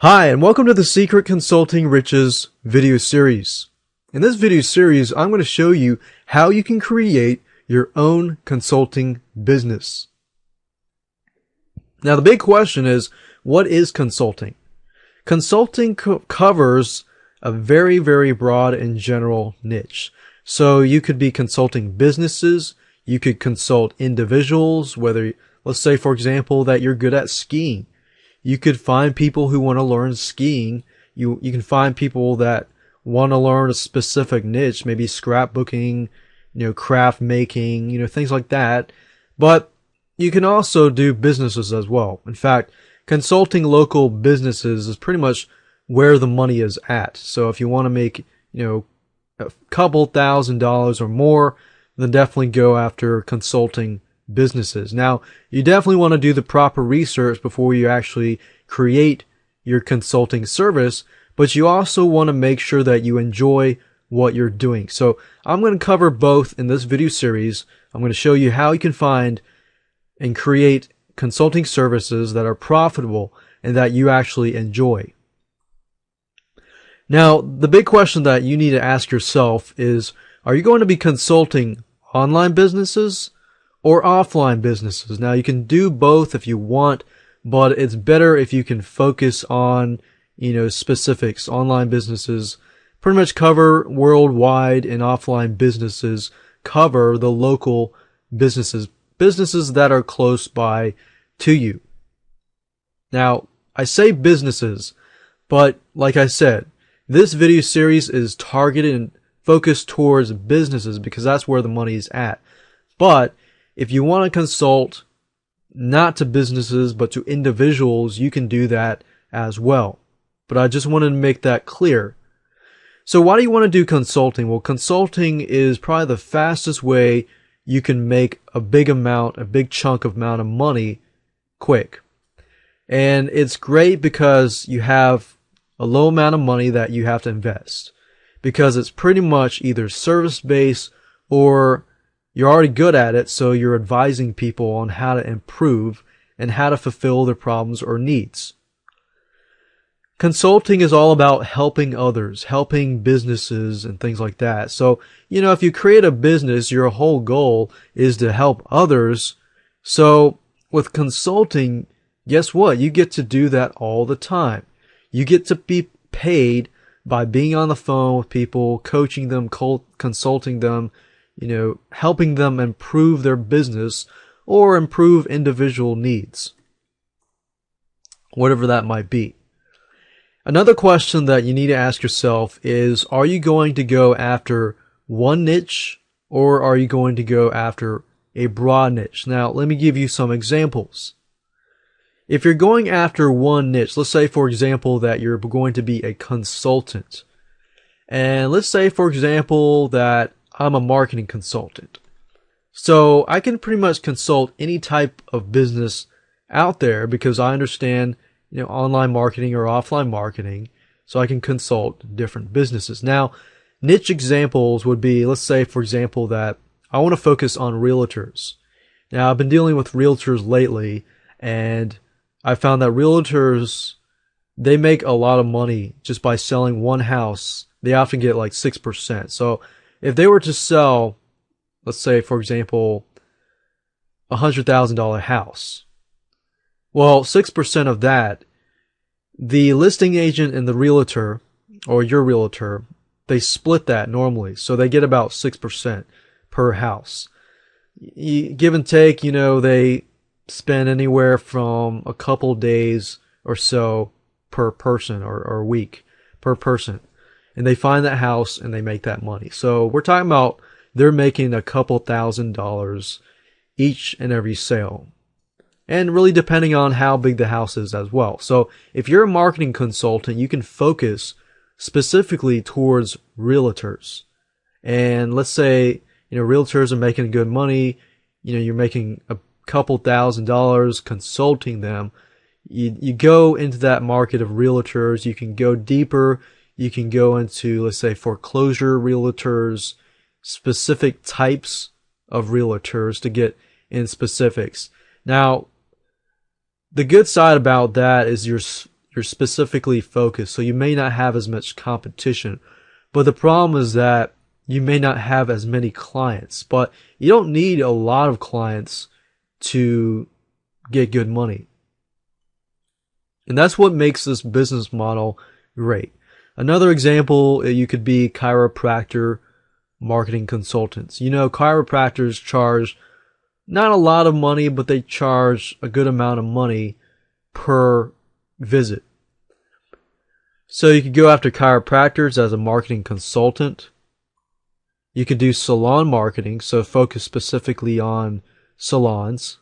Hi, and welcome to the Secret Consulting Riches video series. In this video series, I'm going to show you how you can create your own consulting business. Now, the big question is, what is consulting? Consulting covers a very, very broad and general niche. So you could be consulting businesses, you could consult individuals, whether, let's say, for example, that you're good at skiing. You could find people who want to learn skiing. You can find people that want to learn a specific niche, maybe scrapbooking, craft making, things like that. But you can also do businesses as well. In fact, consulting local businesses is pretty much where the money is at. So if you want to make, a couple $1,000s or more, then definitely go after consulting businesses. Now, you definitely want to do the proper research before you actually create your consulting service, but you also want to make sure that you enjoy what you're doing. So I'm going to cover both in this video series. I'm going to show you how you can find and create consulting services that are profitable and that you actually enjoy. Now, the big question that you need to ask yourself is, are you going to be consulting online businesses or offline businesses? Now, you can do both if you want, but it's better if you can focus on, specifics. Online businesses pretty much cover worldwide, and offline businesses cover the local businesses that are close by to you. Now, I say businesses, but like I said, this video series is targeted and focused towards businesses because that's where the money is at. But if you want to consult not to businesses but to individuals, you can do that as well. But I just wanted to make that clear. So why do you want to do consulting? Well, consulting is probably the fastest way you can make a big chunk of money quick. And it's great because you have a low amount of money that you have to invest, because it's pretty much either service-based or you're already good at it, so you're advising people on how to improve and how to fulfill their problems or needs. Consulting is all about helping others, helping businesses and things like that. So, if you create a business, your whole goal is to help others. So with consulting, guess what? You get to do that all the time. You get to be paid by being on the phone with people, coaching them, consulting them, helping them improve their business or improve individual needs, whatever that might be. Another question that you need to ask yourself is, are you going to go after one niche or are you going to go after a broad niche? Now, let me give you some examples. If you're going after one niche, let's say, for example, that you're going to be a consultant. And let's say, for example, that I'm a marketing consultant. So I can pretty much consult any type of business out there because I understand, online marketing or offline marketing. So I can consult different businesses. Now, niche examples would be, let's say, for example, that I want to focus on realtors. Now, I've been dealing with realtors lately, and I found that realtors, they make a lot of money just by selling one house. They often get like 6%. So if they were to sell, let's say, for example, $100,000 house, well, 6% of that, the listing agent and the realtor, or your realtor, they split that normally. So they get about 6% per house. Give and take, they spend anywhere from a couple days or so per person or week per person. And they find that house and they make that money. So we're talking about they're making a couple $1,000s each and every sale. And really depending on how big the house is as well. So if you're a marketing consultant, you can focus specifically towards realtors. And let's say, realtors are making good money. You're making a couple $1,000s consulting them. You go into that market of realtors. You can go deeper. You can go into, let's say, foreclosure realtors, specific types of realtors to get in specifics. Now, the good side about that is you're You're specifically focused, so you may not have as much competition. But the problem is that you may not have as many clients. But you don't need a lot of clients to get good money. And that's what makes this business model great. Another example, you could be chiropractor marketing consultants. You know, chiropractors charge not a lot of money, but they charge a good amount of money per visit. So you could go after chiropractors as a marketing consultant. You could do salon marketing, so focus specifically on salons.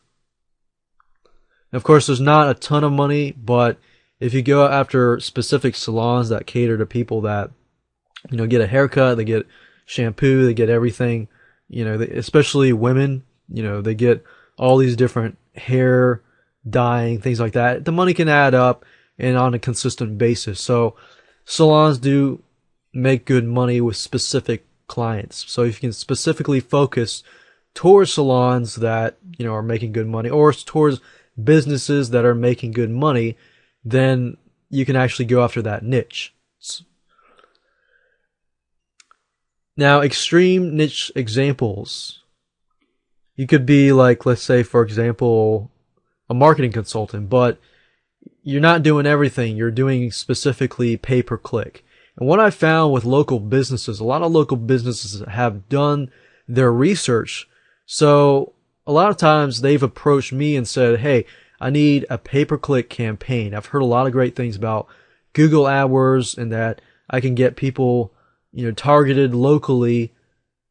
Of course, there's not a ton of money, but if you go after specific salons that cater to people that, you know, get a haircut, they get shampoo, they get everything, you know, especially women, you know, they get all these different hair dyeing, things like that. The money can add up and on a consistent basis. So salons do make good money with specific clients. So if you can specifically focus towards salons that, you know, are making good money, or towards businesses that are making good money, then you can actually go after that niche. Now, extreme niche examples. You could be like, let's say, for example, a marketing consultant, but you're not doing everything. You're doing specifically pay-per-click. And what I found with local businesses, a lot of local businesses have done their research. So a lot of times they've approached me and said, hey, I need a pay-per-click campaign. I've heard a lot of great things about Google AdWords and that I can get people, you know, targeted locally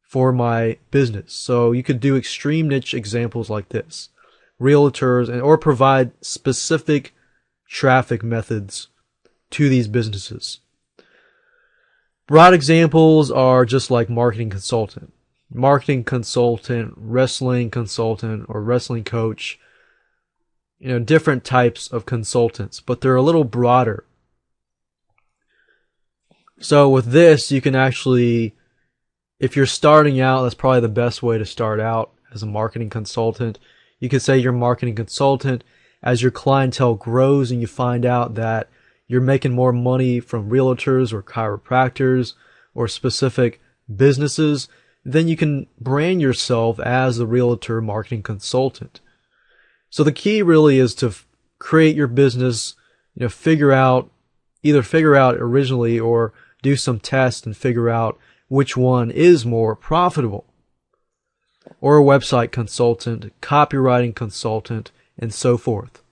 for my business. So you could do extreme niche examples like this. Realtors, or provide specific traffic methods to these businesses. Broad examples are just like marketing consultant, wrestling consultant, or wrestling coach. You know, different types of consultants, but they're a little broader. So with this, you can actually, if you're starting out, that's probably the best way to start out as a marketing consultant. You could say you're a marketing consultant. As your clientele grows and you find out that you're making more money from realtors or chiropractors or specific businesses, then you can brand yourself as a realtor marketing consultant. So the key really is to create your business, you know, either figure out originally or do some tests and figure out which one is more profitable. Or a website consultant, copywriting consultant, and so forth.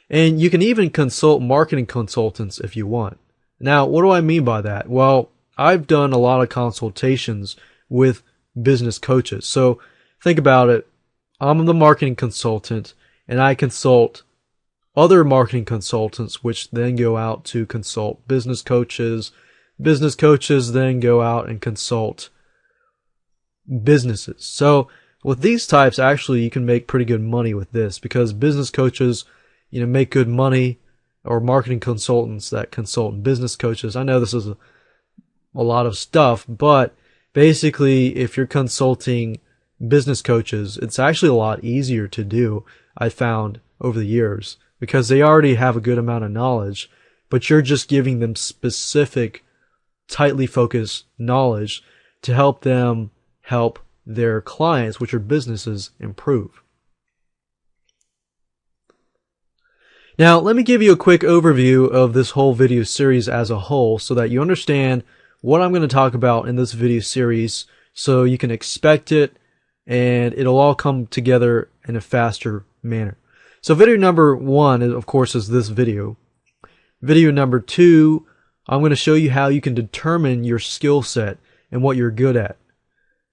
And you can even consult marketing consultants if you want. Now, what do I mean by that? Well, I've done a lot of consultations with business coaches. So think about it. I'm the marketing consultant and I consult other marketing consultants, which then go out to consult business coaches. Business coaches then go out and consult businesses. So with these types, actually, you can make pretty good money with this because business coaches, you know, make good money, or marketing consultants that consult business coaches. I know this is a lot of stuff, but basically, if you're consulting business coaches, it's actually a lot easier to do, I found over the years, because they already have a good amount of knowledge, but you're just giving them specific, tightly focused knowledge to help them help their clients, which are businesses, improve. Now, let me give you a quick overview of this whole video series as a whole so that you understand what I'm going to talk about in this video series so you can expect it and it'll all come together in a faster manner. So video number 1, of course, is this video. Video number 2, I'm going to show you how you can determine your skill set and what you're good at.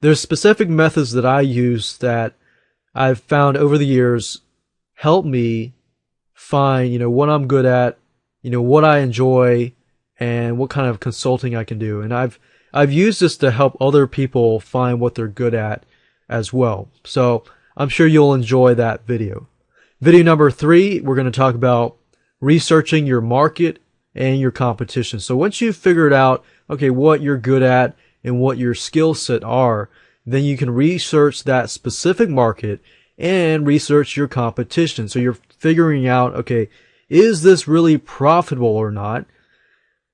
There's specific methods that I use that I've found over the years help me find, you know, what I'm good at, you know, what I enjoy, and what kind of consulting I can do. And I've used this to help other people find what they're good at as well. So I'm sure you'll enjoy that video. Video number 3, we're going to talk about researching your market and your competition. So once you've figured out, okay, what you're good at and what your skill set are, then you can research that specific market and research your competition. So you're figuring out, okay, is this really profitable or not?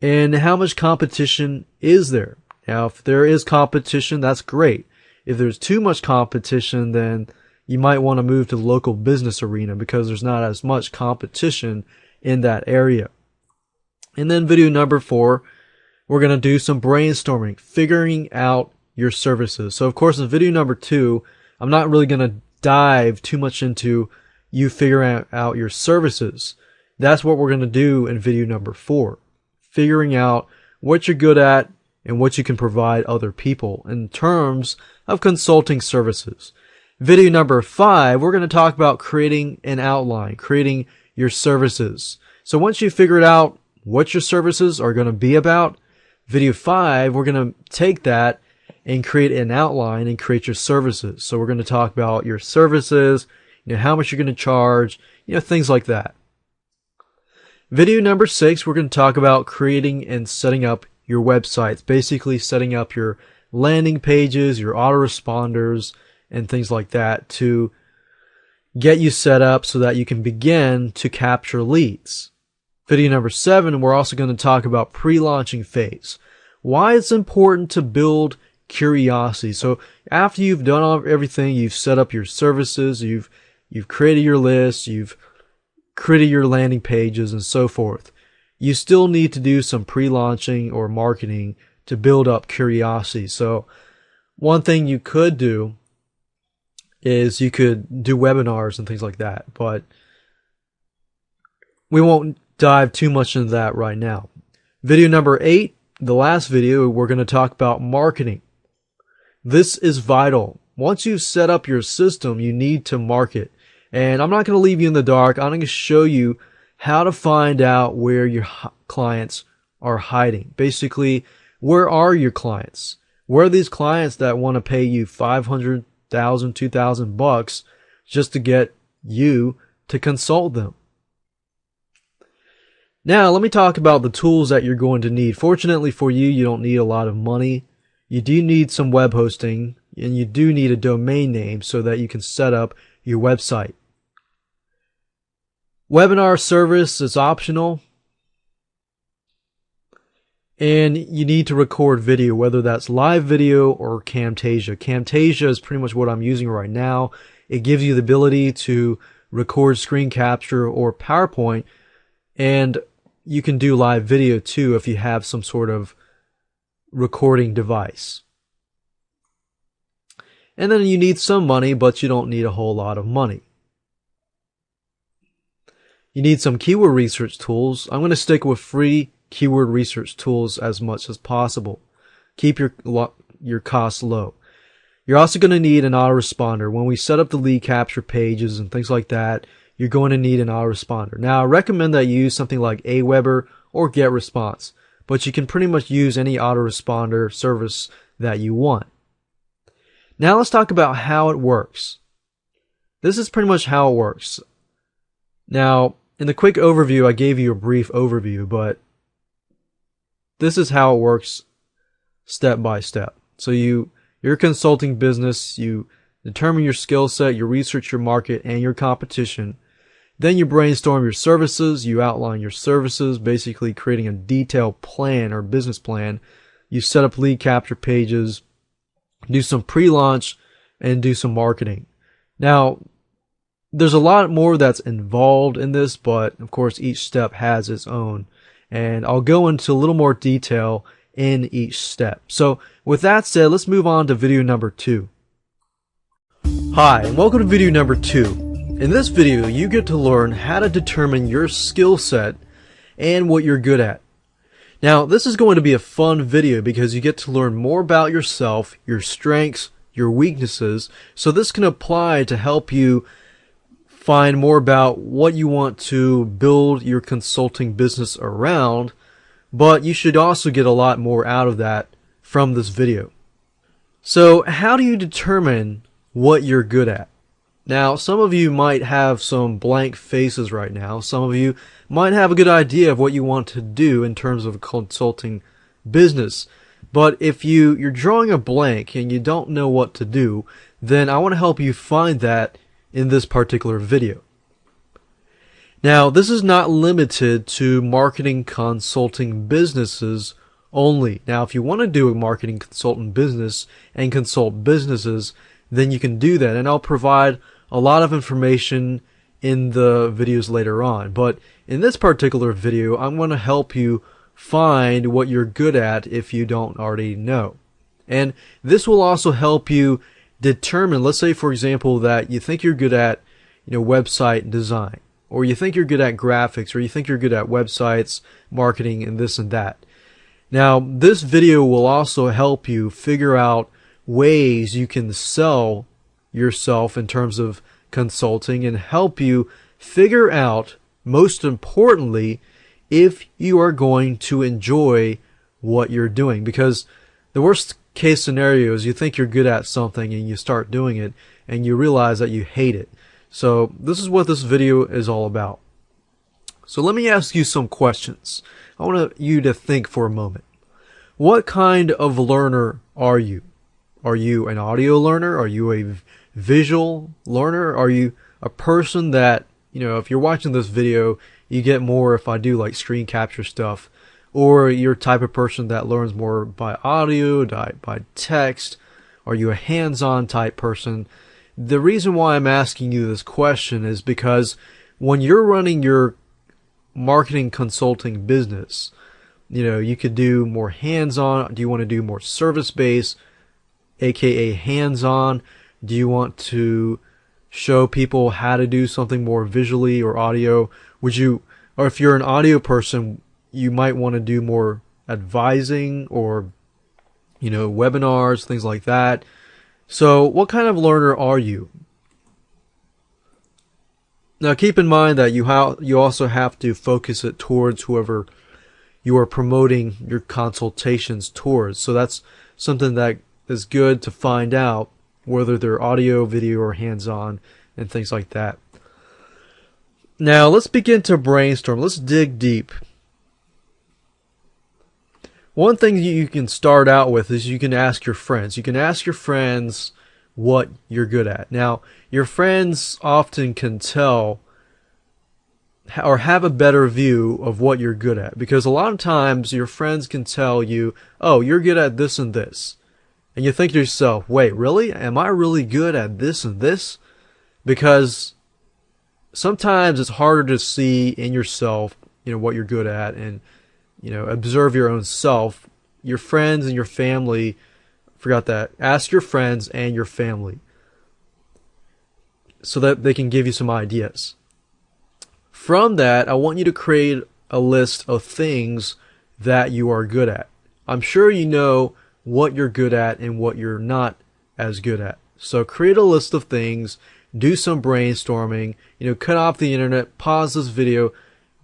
And how much competition is there? Now, if there is competition, that's great. If there's too much competition, then you might want to move to the local business arena because there's not as much competition in that area. And then video number 4, we're going to do some brainstorming, figuring out your services. So of course in video number 2, I'm not really going to dive too much into you figuring out your services. That's what we're going to do in video number 4. Figuring out what you're good at and what you can provide other people in terms of consulting services. Video number 5, we're going to talk about creating an outline, creating your services. So once you figured out what your services are going to be about, video 5, we're going to take that and create an outline and create your services. So we're going to talk about your services, how much you're going to charge, things like that. Video number 6, we're going to talk about creating and setting up your websites, basically setting up your landing pages, your autoresponders, and things like that to get you set up so that you can begin to capture leads. Video number 7, we're also going to talk about pre-launching phase. Why it's important to build curiosity. So after you've done everything, you've set up your services, you've created your list, you've created your landing pages and so forth. You still need to do some pre-launching or marketing to build up curiosity. So one thing you could do is you could do webinars and things like that, but we won't dive too much into that right now. Video number 8, the last video, we're going to talk about marketing. This is vital. Once you've set up your system, you need to market. And I'm not going to leave you in the dark. I'm going to show you how to find out where your clients are hiding. Basically, where are your clients? Where are these clients that want to pay you $500, $1,000, $2,000 just to get you to consult them? Now, let me talk about the tools that you're going to need. Fortunately for you, you don't need a lot of money. You do need some web hosting, and you do need a domain name so that you can set up your website. Webinar service is optional. And you need to record video, whether that's live video or Camtasia. Camtasia is pretty much what I'm using right now. It gives you the ability to record screen capture or PowerPoint, and you can do live video too if you have some sort of recording device. And then you need some money, but you don't need a whole lot of money. You need some keyword research tools. I'm going to stick with free keyword research tools as much as possible. Keep your costs low. You're also going to need an autoresponder. When we set up the lead capture pages and things like that, you're going to need an autoresponder. Now, I recommend that you use something like Aweber or GetResponse, but you can pretty much use any autoresponder service that you want. Now let's talk about how it works. This is pretty much how it works. Now, in the quick overview, I gave you a brief overview, but this is how it works step by step. So you're a consulting business, you determine your skill set, you research your market and your competition. Then you brainstorm your services, you outline your services, basically creating a detailed plan or business plan. You set up lead capture pages, do some pre-launch, and do some marketing. Now, there's a lot more that's involved in this, but of course each step has its own. And I'll go into a little more detail in each step. So with that said, let's move on to video number 2. Hi, and welcome to video number 2. In this video, you get to learn how to determine your skill set and what you're good at. Now, this is going to be a fun video because you get to learn more about yourself, your strengths, your weaknesses, so this can apply to help you find more about what you want to build your consulting business around, but you should also get a lot more out of that from this video. So, how do you determine what you're good at? Now, some of you might have some blank faces right now. Some of you might have a good idea of what you want to do in terms of a consulting business. But if you're drawing a blank and you don't know what to do, then I want to help you find that in this particular video. Now, this is not limited to marketing consulting businesses only. Now, if you want to do a marketing consultant business and consult businesses, then you can do that. And I'll provide a lot of information in the videos later on. But in this particular video, I'm going to help you find what you're good at if you don't already know. And this will also help you determine, let's say for example that you think you're good at, website design, or you think you're good at graphics, or you think you're good at websites, marketing, and this and that. Now, this video will also help you figure out ways you can sell yourself in terms of consulting and help you figure out, most importantly, if you are going to enjoy what you're doing. Because the worst case scenario is you think you're good at something and you start doing it and you realize that you hate it. So this is what this video is all about. So let me ask you some questions. I want you to think for a moment. What kind of learner are you? Are you an audio learner? Are you a visual learner? Are you a person that, if you're watching this video, you get more if I do like screen capture stuff? Or you're a type of person that learns more by audio, by text? Are you a hands-on type person? The reason why I'm asking you this question is because when you're running your marketing consulting business, you could do more hands-on. Do you want to do more service-based, aka hands-on? Do you want to show people how to do something more visually or audio? Or if you're an audio person, you might want to do more advising or, webinars, things like that. So what kind of learner are you? Now keep in mind that you also have to focus it towards whoever you are promoting your consultations towards. So that's something that is good to find out, whether they're audio, video, or hands-on, and things like that. Now let's begin to brainstorm. Let's dig deep. One thing you can start out with is you can ask your friends. You can ask your friends what you're good at. Now, your friends often can tell or have a better view of what you're good at, because a lot of times your friends can tell you, oh, you're good at this and this. And you think to yourself, wait, really? Am I really good at this and this? Because sometimes it's harder to see in yourself, what you're good at, and observe your own self. Your friends and your family, forgot that. Ask your friends and your family so that they can give you some ideas. From that, I want you to create a list of things that you are good at. I'm sure you know what you're good at and what you're not as good at. So create a list of things, do some brainstorming, cut off the internet, pause this video,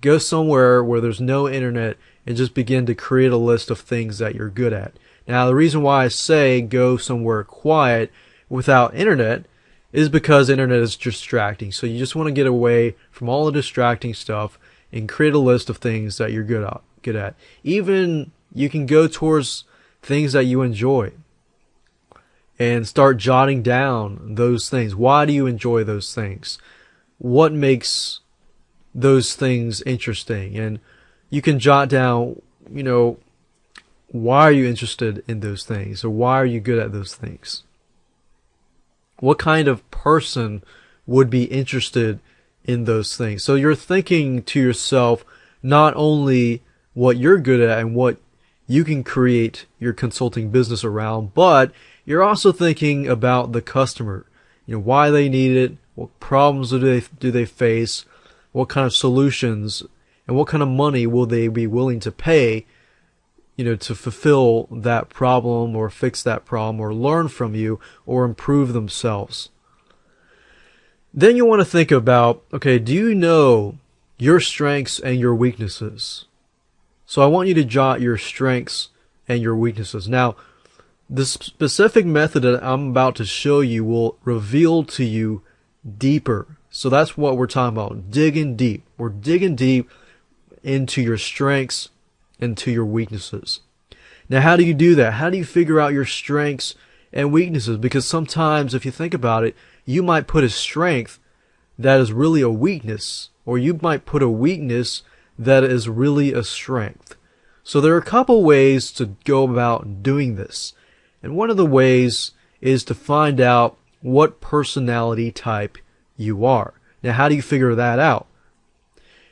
go somewhere where there's no internet, and just begin to create a list of things that you're good at. Now, the reason why I say go somewhere quiet without internet is because internet is distracting. So you just want to get away from all the distracting stuff and create a list of things that you're good at. Even you can go towards things that you enjoy and start jotting down those things. Why do you enjoy those things? What makes those things interesting? And you can jot down, why are you interested in those things, or why are you good at those things? What kind of person would be interested in those things? So you're thinking to yourself not only what you're good at and what you can create your consulting business around, but you're also thinking about the customer, why they need it, what problems do they face, what kind of solutions, and what kind of money will they be willing to pay, to fulfill that problem or fix that problem or learn from you or improve themselves. Then you want to think about, okay, do you know your strengths and your weaknesses? So I want you to jot your strengths and your weaknesses. Now, the specific method that I'm about to show you will reveal to you deeper. So that's what we're talking about, digging deep. We're digging deep into your strengths and to your weaknesses. Now, how do you do that? How do you figure out your strengths and weaknesses? Because sometimes, if you think about it, you might put a strength that is really a weakness, or you might put a weakness that is really a strength. So there are a couple ways to go about doing this. And one of the ways is to find out what personality type you are. Now, how do you figure that out?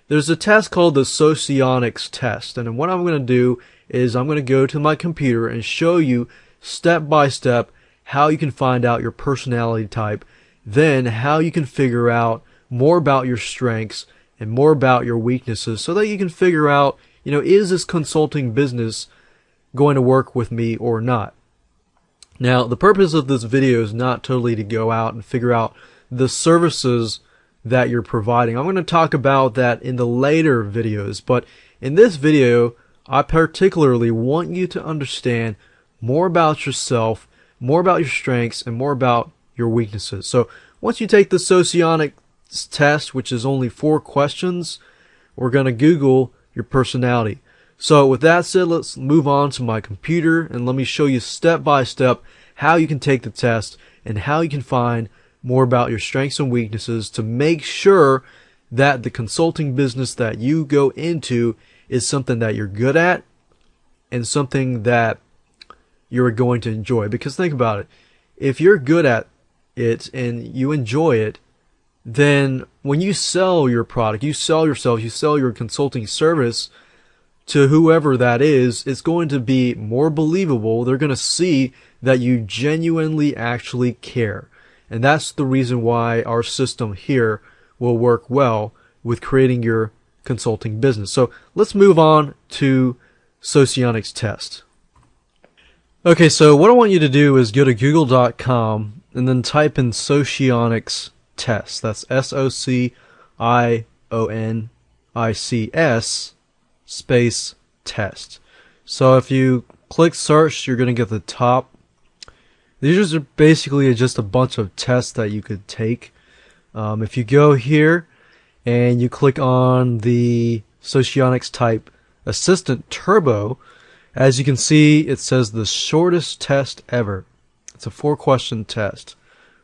There's a test called the Socionics test. And what I'm going to do is I'm going to go to my computer and show you step by step how you can find out your personality type, then how you can figure out more about your strengths and more about your weaknesses so that you can figure out, is this consulting business going to work with me or not? Now, the purpose of this video is not totally to go out and figure out the services that you're providing. I'm going to talk about that in the later videos, but in this video, I particularly want you to understand more about yourself, more about your strengths, and more about your weaknesses. So once you take the Socionics test, which is only 4 questions, we're going to Google your personality. So with that said, let's move on to my computer and let me show you step by step how you can take the test and how you can find more about your strengths and weaknesses to make sure that the consulting business that you go into is something that you're good at and something that you're going to enjoy. Because think about it, if you're good at it and you enjoy it, then when you sell your product, you sell yourself, you sell your consulting service to whoever that is, it's going to be more believable. They're going to see that you genuinely actually care. And that's the reason why our system here will work well with creating your consulting business. So let's move on to Socionics test. Okay, so what I want you to do is go to google.com and then type in Socionics test. That's SOCIONICS space test. So if you click search, you're going to get the top. These are basically just a bunch of tests that you could take. If you go here and you click on the Socionics type Assistant Turbo, as you can see, it says the shortest test ever. It's a 4-question test.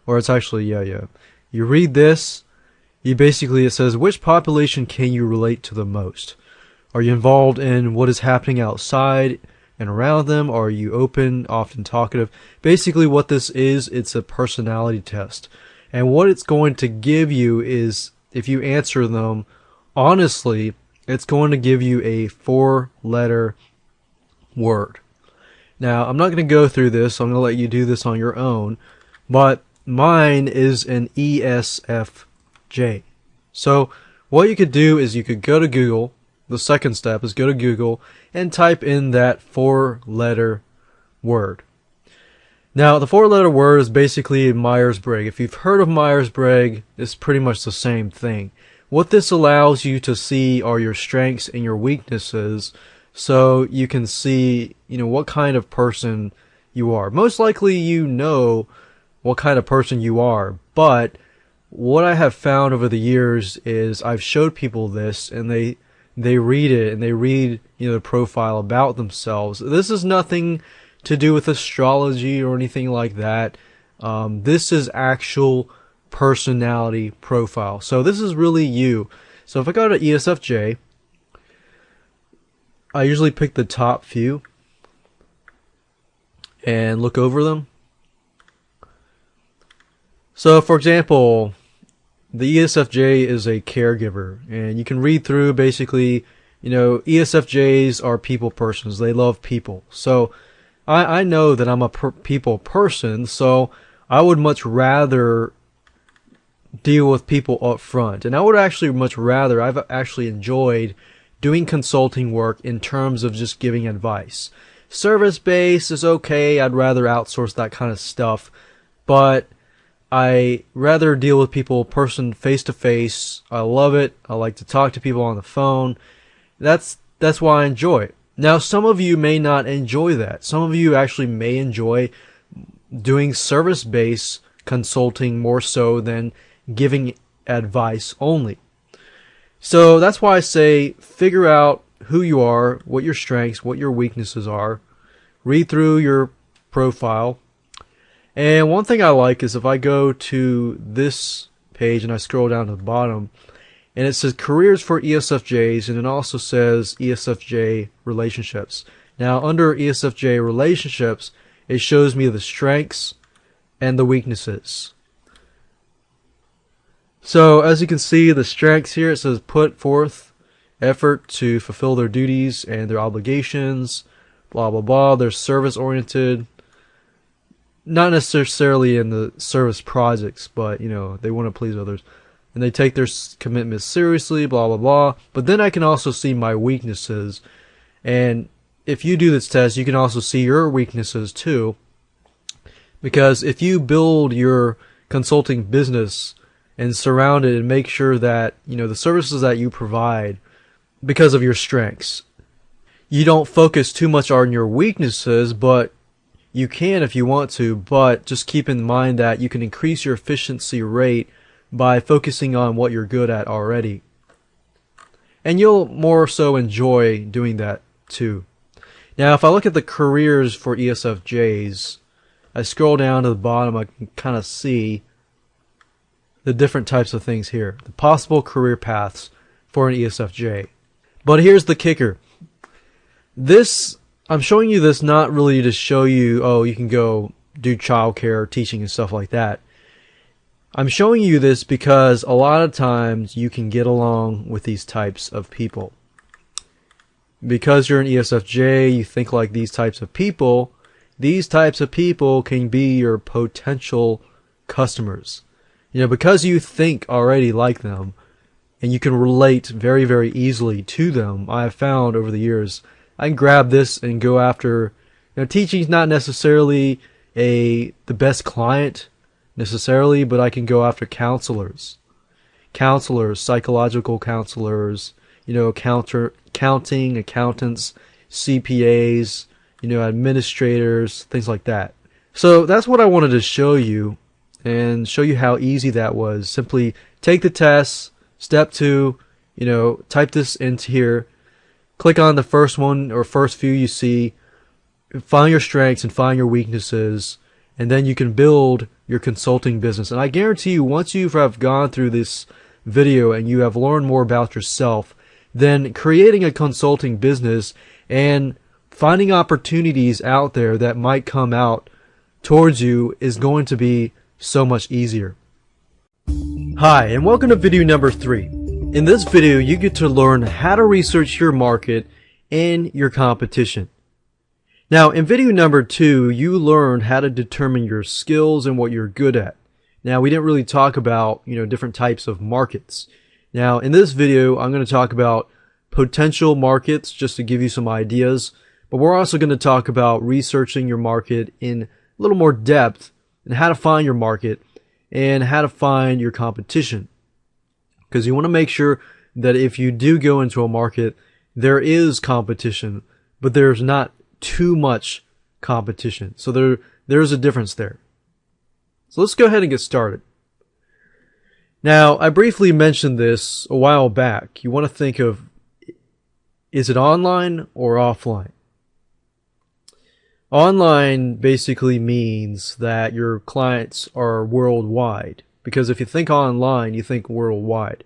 Or it's actually, You read this, it says, which population can you relate to the most? Are you involved in what is happening outside and around them? Are you open, often talkative? Basically what this is, it's a personality test. And what it's going to give you is, if you answer them honestly, it's going to give you a 4-letter word. Now, I'm not going to go through this. I'm going to let you do this on your own. But mine is an ESFJ. So what you could do is you could go to Google. The second step is go to Google and type in that 4-letter word. Now, the 4-letter word is basically Myers-Briggs. If you've heard of Myers-Briggs, it's pretty much the same thing. What this allows you to see are your strengths and your weaknesses, so you can see, what kind of person you are. Most likely you know what kind of person you are, but what I have found over the years is I've showed people this and they read it and they read, the profile about themselves. This is nothing to do with astrology or anything like that. This is actual personality profile. So this is really you. So if I go to ESFJ, I usually pick the top few and look over them. So for example, the ESFJ is a caregiver, and you can read through basically, ESFJs are people persons. They love people. So I know that I'm a people person, so I would much rather deal with people up front. And I would actually much rather, I've actually enjoyed doing consulting work in terms of just giving advice. Service-based is okay. I'd rather outsource that kind of stuff. But I rather deal with people person face-to-face. I love it. I like to talk to people on the phone. That's why I enjoy it. Now, some of you may not enjoy that. Some of you actually may enjoy doing service-based consulting more so than giving advice only. So that's why I say figure out who you are, what your strengths, what your weaknesses are. Read through your profile. And one thing I like is if I go to this page and I scroll down to the bottom, and it says careers for ESFJs, and it also says ESFJ relationships. Now under ESFJ relationships, it shows me the strengths and the weaknesses. So as you can see, the strengths here, it says put forth effort to fulfill their duties and their obligations, blah blah blah. They're service oriented, not necessarily in the service projects, but you know, they want to please others, and they take their commitments seriously, blah blah blah. But then I can also see my weaknesses, and if you do this test, you can also see your weaknesses too, because if you build your consulting business and surround it and make sure that, you know, the services that you provide, because of your strengths, you don't focus too much on your weaknesses, but you can if you want to, but just keep in mind that you can increase your efficiency rate by focusing on what you're good at already. And you'll more so enjoy doing that too. Now, if I look at the careers for ESFJs, I scroll down to the bottom, I can kind of see the different types of things here, the possible career paths for an ESFJ. But here's the kicker. I'm showing you this not really to show you, oh, you can go do childcare, teaching and stuff like that. I'm showing you this because a lot of times you can get along with these types of people. Because you're an ESFJ, you think like these types of people can be your potential customers. You know, because you think already like them, and you can relate very, very easily to them, I have found over the years, I can grab this and go after, you know, teaching's not necessarily the best client necessarily, but I can go after counselors, psychological counselors, you know, accounting, accountants, CPAs, you know, administrators, things like that. So that's what I wanted to show you and show you how easy that was. Simply take the test, step 2, you know, type this into here, click on the first one or first few you see, find your strengths and find your weaknesses, and then you can build your consulting business. And I guarantee you, once you have gone through this video and you have learned more about yourself, then creating a consulting business and finding opportunities out there that might come out towards you is going to be so much easier. Hi, and welcome to video number 3. In this video, you get to learn how to research your market and your competition. Now, in video number 2, you learned how to determine your skills and what you're good at. Now, we didn't really talk about, you know, different types of markets. Now, in this video, I'm going to talk about potential markets just to give you some ideas, but we're also going to talk about researching your market in a little more depth and how to find your market and how to find your competition. Because you want to make sure that if you do go into a market, there is competition, but there's not too much competition. So there's a difference there. So let's go ahead and get started. Now, I briefly mentioned this a while back. You want to think of, is it online or offline? Online basically means that your clients are worldwide. Because if you think online, you think worldwide.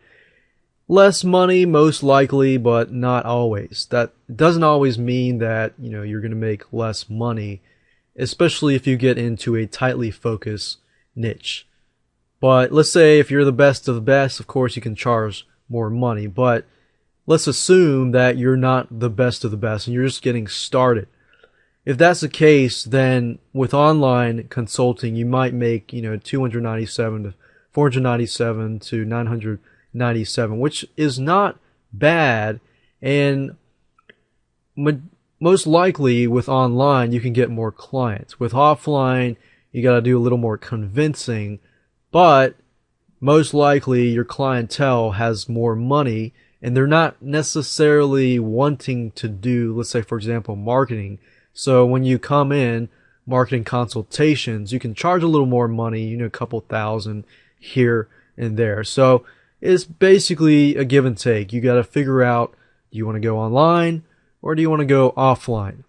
Less money, most likely, but not always. That doesn't always mean that, you know, you're going to make less money, especially if you get into a tightly focused niche. But let's say if you're the best of the best, of course you can charge more money. But let's assume that you're not the best of the best and you're just getting started. If that's the case, then with online consulting, you might make, you know, $297 to $497 to $997, which is not bad. And most likely with online, you can get more clients. With offline, you got to do a little more convincing, but most likely your clientele has more money and they're not necessarily wanting to do, let's say, for example, marketing. So when you come in, marketing consultations, you can charge a little more money, you know, a couple thousand here and there. So it's basically a give and take. You got to figure out, do you want to go online or do you want to go offline?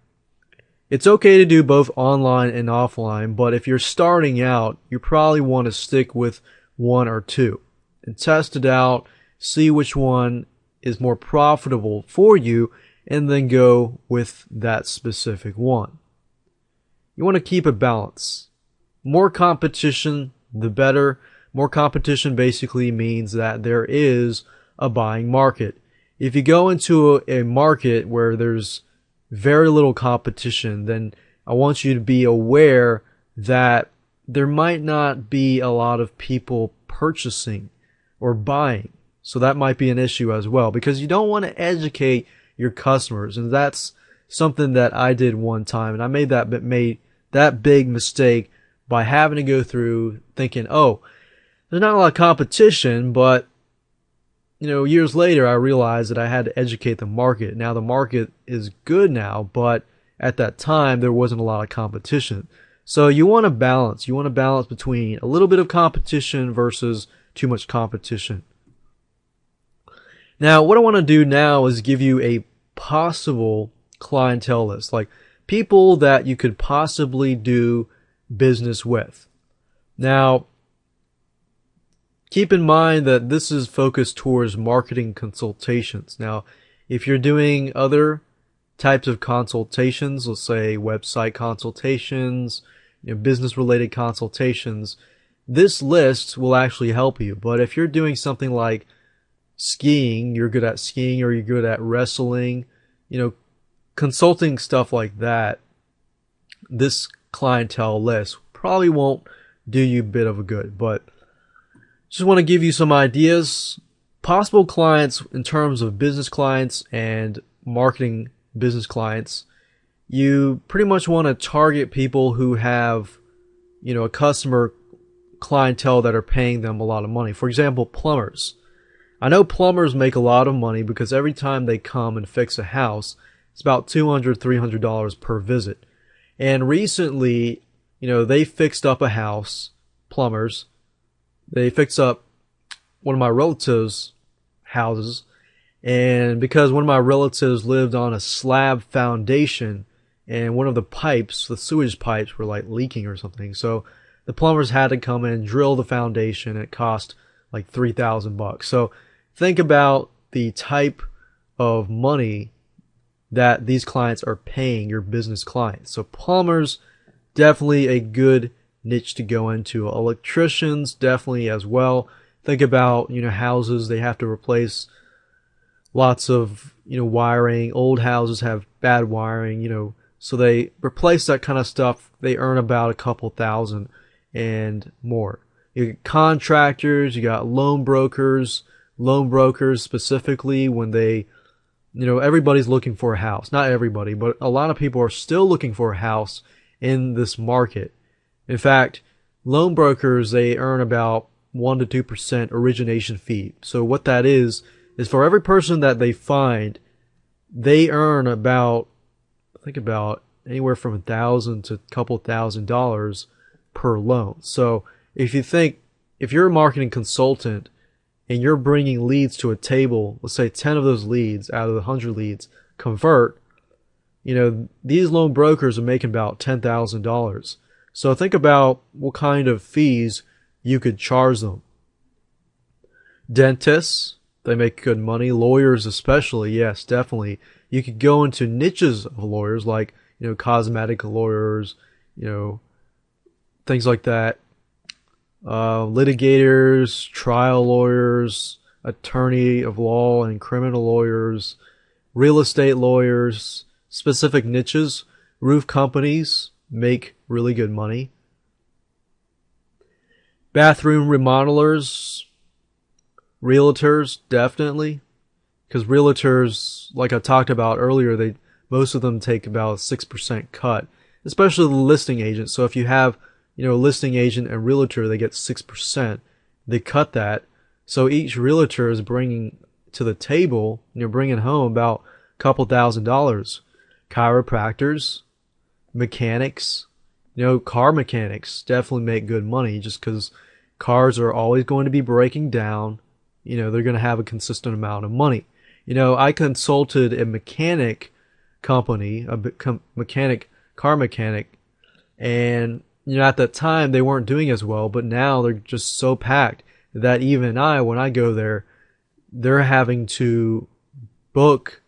It's okay to do both online and offline, but if you're starting out, you probably want to stick with one or two. and test it out, see which one is more profitable for you, and then go with that specific one. You want to keep a balance. More competition, the better. More competition basically means that there is a buying market. If you go into a market where there's very little competition, then I want you to be aware that there might not be a lot of people purchasing or buying. So that might be an issue as well, because you don't want to educate your customers. And that's something that I did one time, and I made that big mistake by having to go through thinking, oh, there's not a lot of competition, but years later I realized that I had to educate the market. Now the market is good now, but at that time there wasn't a lot of competition. So you want to balance. You want to balance between a little bit of competition versus too much competition. Now, what I want to do now is give you a possible clientele list, like people that you could possibly do business with. Now, keep in mind that this is focused towards marketing consultations. Now, if you're doing other types of consultations, let's say website consultations, business-related consultations, this list will actually help you. But if you're doing something like skiing, you're good at skiing, or you're good at wrestling, consulting stuff like that, this clientele list probably won't do you a bit of a good. But just want to give you some ideas. Possible clients in terms of business clients and marketing business clients. You pretty much want to target people who have, a customer clientele that are paying them a lot of money. For example, plumbers. I know plumbers make a lot of money because every time they come and fix a house, it's about $200, $300 per visit. And recently, they fixed up a house, plumbers. They fixed up one of my relatives' houses. And because one of my relatives lived on a slab foundation and one of the pipes, the sewage pipes, were like leaking or something. So the plumbers had to come in and drill the foundation. It cost like $3,000. So think about the type of money that these clients are paying your business clients. So plumbers, definitely a good niche to go into. Electricians, definitely as well. Think about, houses, they have to replace lots of, wiring. Old houses have bad wiring, so they replace that kind of stuff. They earn about a couple thousand and more. You got contractors, you got loan brokers specifically when they, everybody's looking for a house. Not everybody, but a lot of people are still looking for a house in this market. In fact, loan brokers, they earn about 1 to 2% origination fee. So what that is for every person that they find, they earn about anywhere from $1,000 to a couple $1,000 per loan. So if you're a marketing consultant and you're bringing leads to a table, let's say 10 of those leads out of the 100 leads convert, these loan brokers are making about $10,000. So think about what kind of fees you could charge them. Dentists, they make good money. Lawyers especially, yes, definitely. You could go into niches of lawyers like, cosmetic lawyers, things like that. Litigators, trial lawyers, attorney of law and criminal lawyers, real estate lawyers, specific niches. Roof companies make really good money. Bathroom remodelers, realtors, definitely. Because realtors, like I talked about earlier, most of them take about a 6% cut, especially the listing agent. So if you have, a listing agent and realtor, they get 6%. They cut that. So each realtor is bringing to the table, bringing home about a couple $1,000. Chiropractors, mechanics, car mechanics definitely make good money just because cars are always going to be breaking down. They're going to have a consistent amount of money. I consulted a mechanic company, car mechanic, and at that time they weren't doing as well, but now they're just so packed. that even when I go there, they're having to book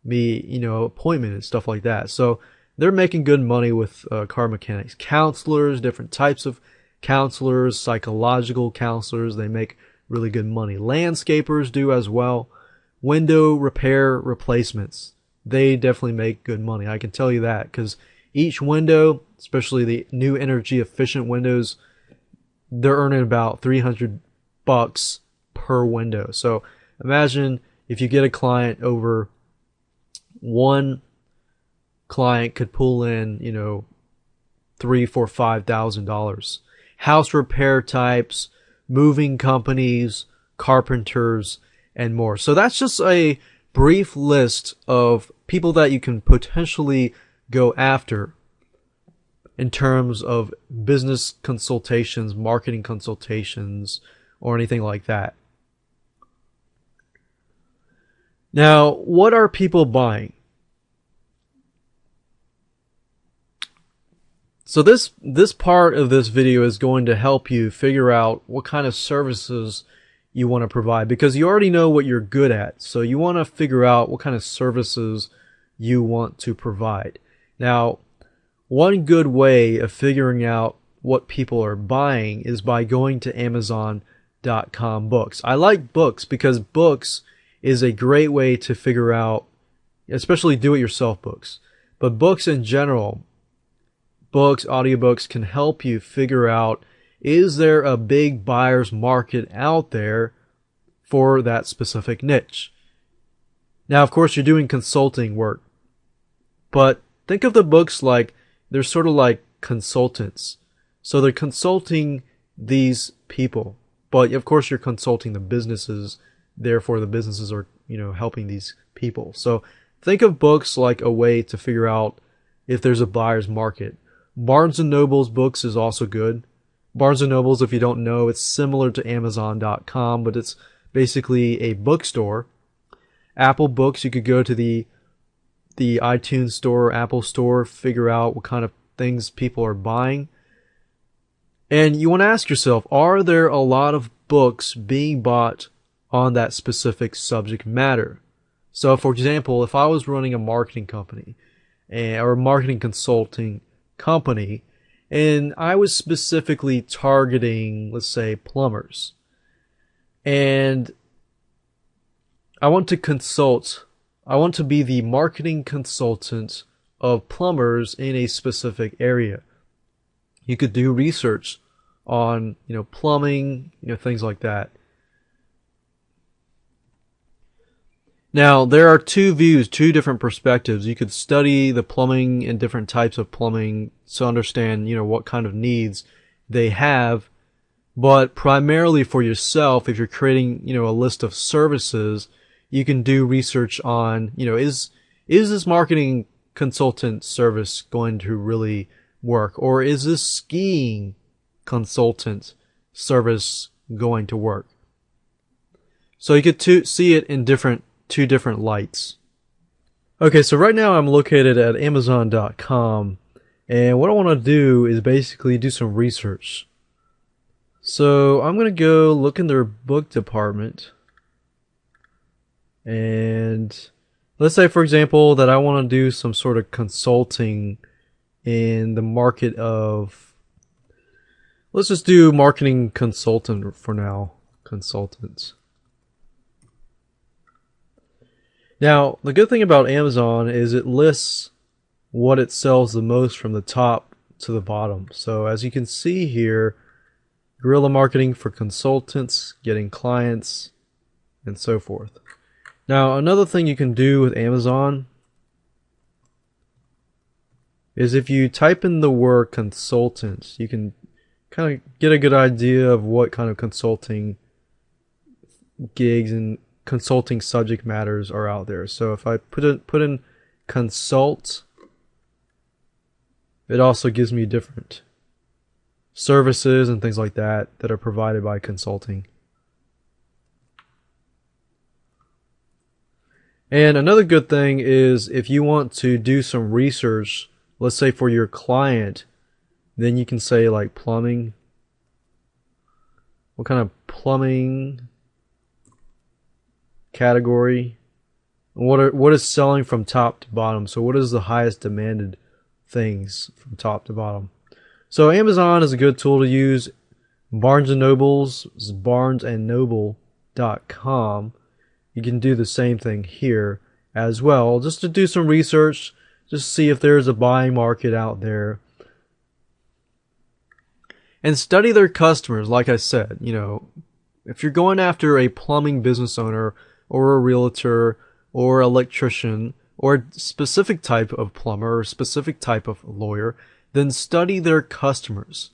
me, appointment and stuff like that. So they're making good money with car mechanics. Counselors, different types of counselors, psychological counselors, they make really good money. Landscapers do as well. Window repair replacements, they definitely make good money. I can tell you that, because each window, especially the new energy efficient windows, they're earning about $300 per window. So imagine if you get a client over, one client could pull in, $3,000, $4,000, $5,000. House repair types, moving companies, carpenters, and more. So that's just a brief list of people that you can potentially go after in terms of business consultations, marketing consultations, or anything like that. Now, what are people buying? So this part of this video is going to help you figure out what kind of services you want to provide, because you already know what you're good at. So you want to figure out what kind of services you want to provide. Now, one good way of figuring out what people are buying is by going to Amazon.com books. I like books because books is a great way to figure out, especially do-it-yourself books. But books in general, books, audiobooks can help you figure out, is there a big buyer's market out there for that specific niche? Now, of course, you're doing consulting work, but think of the books like they're sort of like consultants. So they're consulting these people, but of course you're consulting the businesses. Therefore, the businesses are, helping these people. So think of books like a way to figure out if there's a buyer's market. Barnes & Noble's books is also good. Barnes & Noble's, if you don't know, it's similar to Amazon.com, but it's basically a bookstore. Apple Books, you could go to the iTunes store, Apple store, figure out what kind of things people are buying. And you want to ask yourself, are there a lot of books being bought on that specific subject matter? So, for example, if I was running a marketing company or a marketing consulting company, and I was specifically targeting, let's say, plumbers, and I want to be the marketing consultant of plumbers in a specific area. You could do research on, plumbing, things like that. Now, there are two views, two different perspectives. You could study the plumbing and different types of plumbing to understand, what kind of needs they have. But primarily for yourself, if you're creating, a list of services, you can do research on, is this marketing consultant service going to really work? Or is this skiing consultant service going to work? So you could see it in two different lights. Okay, so right now I'm located at Amazon.com, and what I want to do is basically do some research. So I'm going to go look in their book department, and let's say, for example, that I want to do some sort of consulting in the market of, let's just do marketing consultant for now, consultants. Now, the good thing about Amazon is it lists what it sells the most from the top to the bottom. So as you can see here, guerrilla marketing for consultants, getting clients, and so forth. Now, another thing you can do with Amazon is if you type in the word consultant, you can kind of get a good idea of what kind of consulting gigs and consulting subject matters are out there. So if I put in consult, it also gives me different services and things like that are provided by consulting. And another good thing is if you want to do some research, let's say for your client, then you can say like plumbing, what kind of plumbing category, what is selling from top to bottom. So what is the highest demanded things from top to bottom. So Amazon is a good tool to use. Barnes and Noble's is barnesandnoble.com. You can do the same thing here as well, just to do some research, just see if there's a buying market out there. And study their customers. Like I said, if you're going after a plumbing business owner or a realtor or electrician or a specific type of plumber or a specific type of lawyer, then study their customers.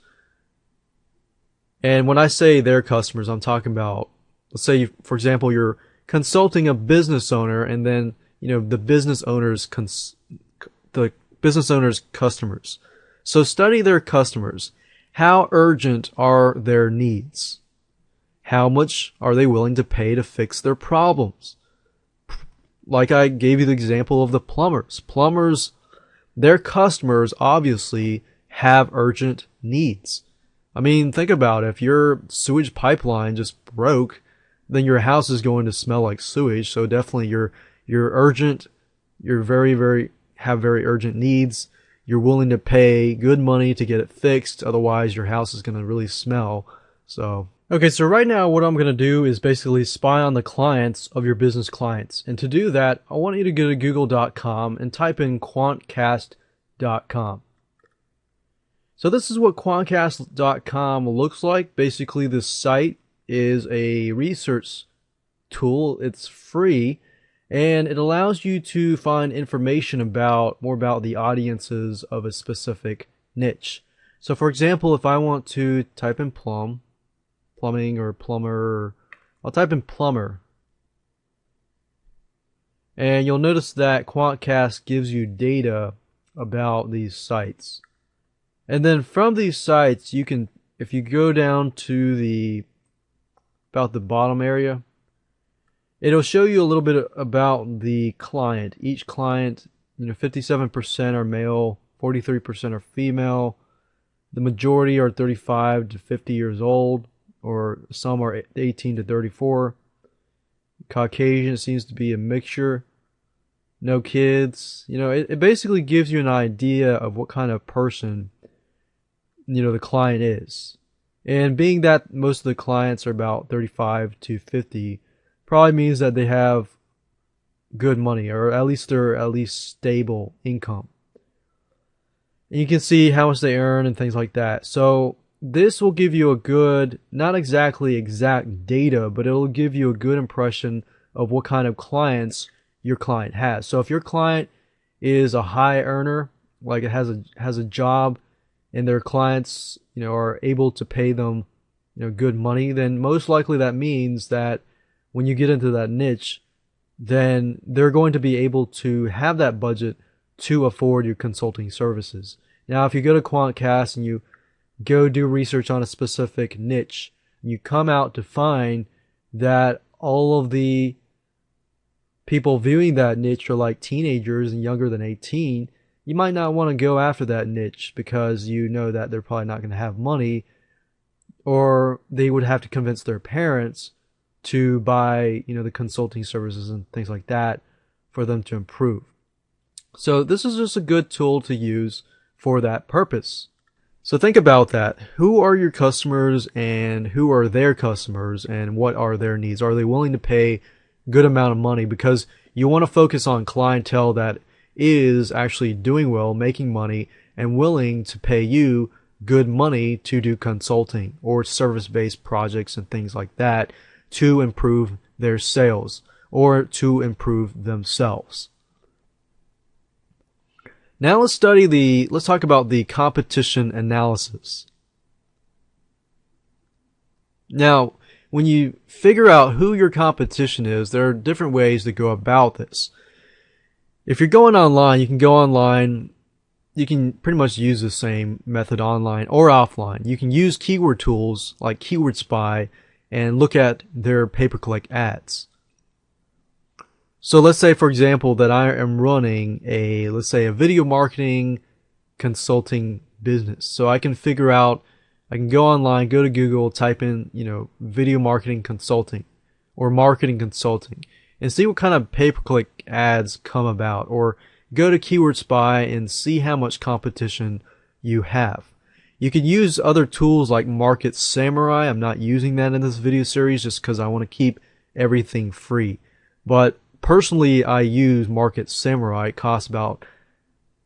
And when I say their customers, I'm talking about, let's say, for example, you're consulting a business owner, and then, the business owner's customers. So study their customers. How urgent are their needs? How much are they willing to pay to fix their problems? Like I gave you the example of the plumbers. Plumbers, their customers obviously have urgent needs. I mean, think about it. If your sewage pipeline just broke, then your house is going to smell like sewage. So definitely you're urgent. You're have very urgent needs. You're willing to pay good money to get it fixed. Otherwise your house is going to really smell. So, okay. So right now what I'm going to do is basically spy on the clients of your business clients. And to do that, I want you to go to google.com and type in quantcast.com. So this is what quantcast.com looks like. Basically, this site is a research tool. It's free, and it allows you to find information more about the audiences of a specific niche. So for example, if I want to type in plumbing or plumber, I'll type in plumber. And you'll notice that Quantcast gives you data about these sites. And then from these sites, you can, if you go down to about the bottom area, it'll show you a little bit about the client. Each client, 57% are male, 43% are female. The majority are 35 to 50 years old, or some are 18 to 34. Caucasian seems to be a mixture. No kids. It basically gives you an idea of what kind of person the client is. And being that most of the clients are about 35 to 50, probably means that they have good money, or at least they're stable income. And you can see how much they earn and things like that. So this will give you a good, not exactly exact data, but it'll give you a good impression of what kind of clients your client has. So if your client is a high earner, like it has a job, and their clients, are able to pay them, good money, then most likely that means that when you get into that niche, then they're going to be able to have that budget to afford your consulting services. Now, if you go to Quantcast and you go do research on a specific niche, and you come out to find that all of the people viewing that niche are like teenagers and younger than 18, you might not want to go after that niche because you know that they're probably not going to have money, or they would have to convince their parents to buy, the consulting services and things like that for them to improve. So this is just a good tool to use for that purpose. So think about that. Who are your customers and who are their customers, and what are their needs? Are they willing to pay good amount of money? Because you want to focus on clientele that is actually doing well, making money, and willing to pay you good money to do consulting or service-based projects and things like that to improve their sales or to improve themselves. Now let's talk about the competition analysis. Now, when you figure out who your competition is, there are different ways to go about this. If you're going online, you can go online. You can pretty much use the same method online or offline. You can use keyword tools like Keyword Spy and look at their pay-per-click ads. So let's say, for example, that I am running let's say a video marketing consulting business. So I can figure out I can go online, go to Google, type in, video marketing consulting or marketing consulting and see what kind of pay-per-click ads come about, or go to Keyword Spy and see how much competition you have. You can use other tools like Market Samurai. I'm not using that in this video series just because I want to keep everything free. But personally, I use Market Samurai. I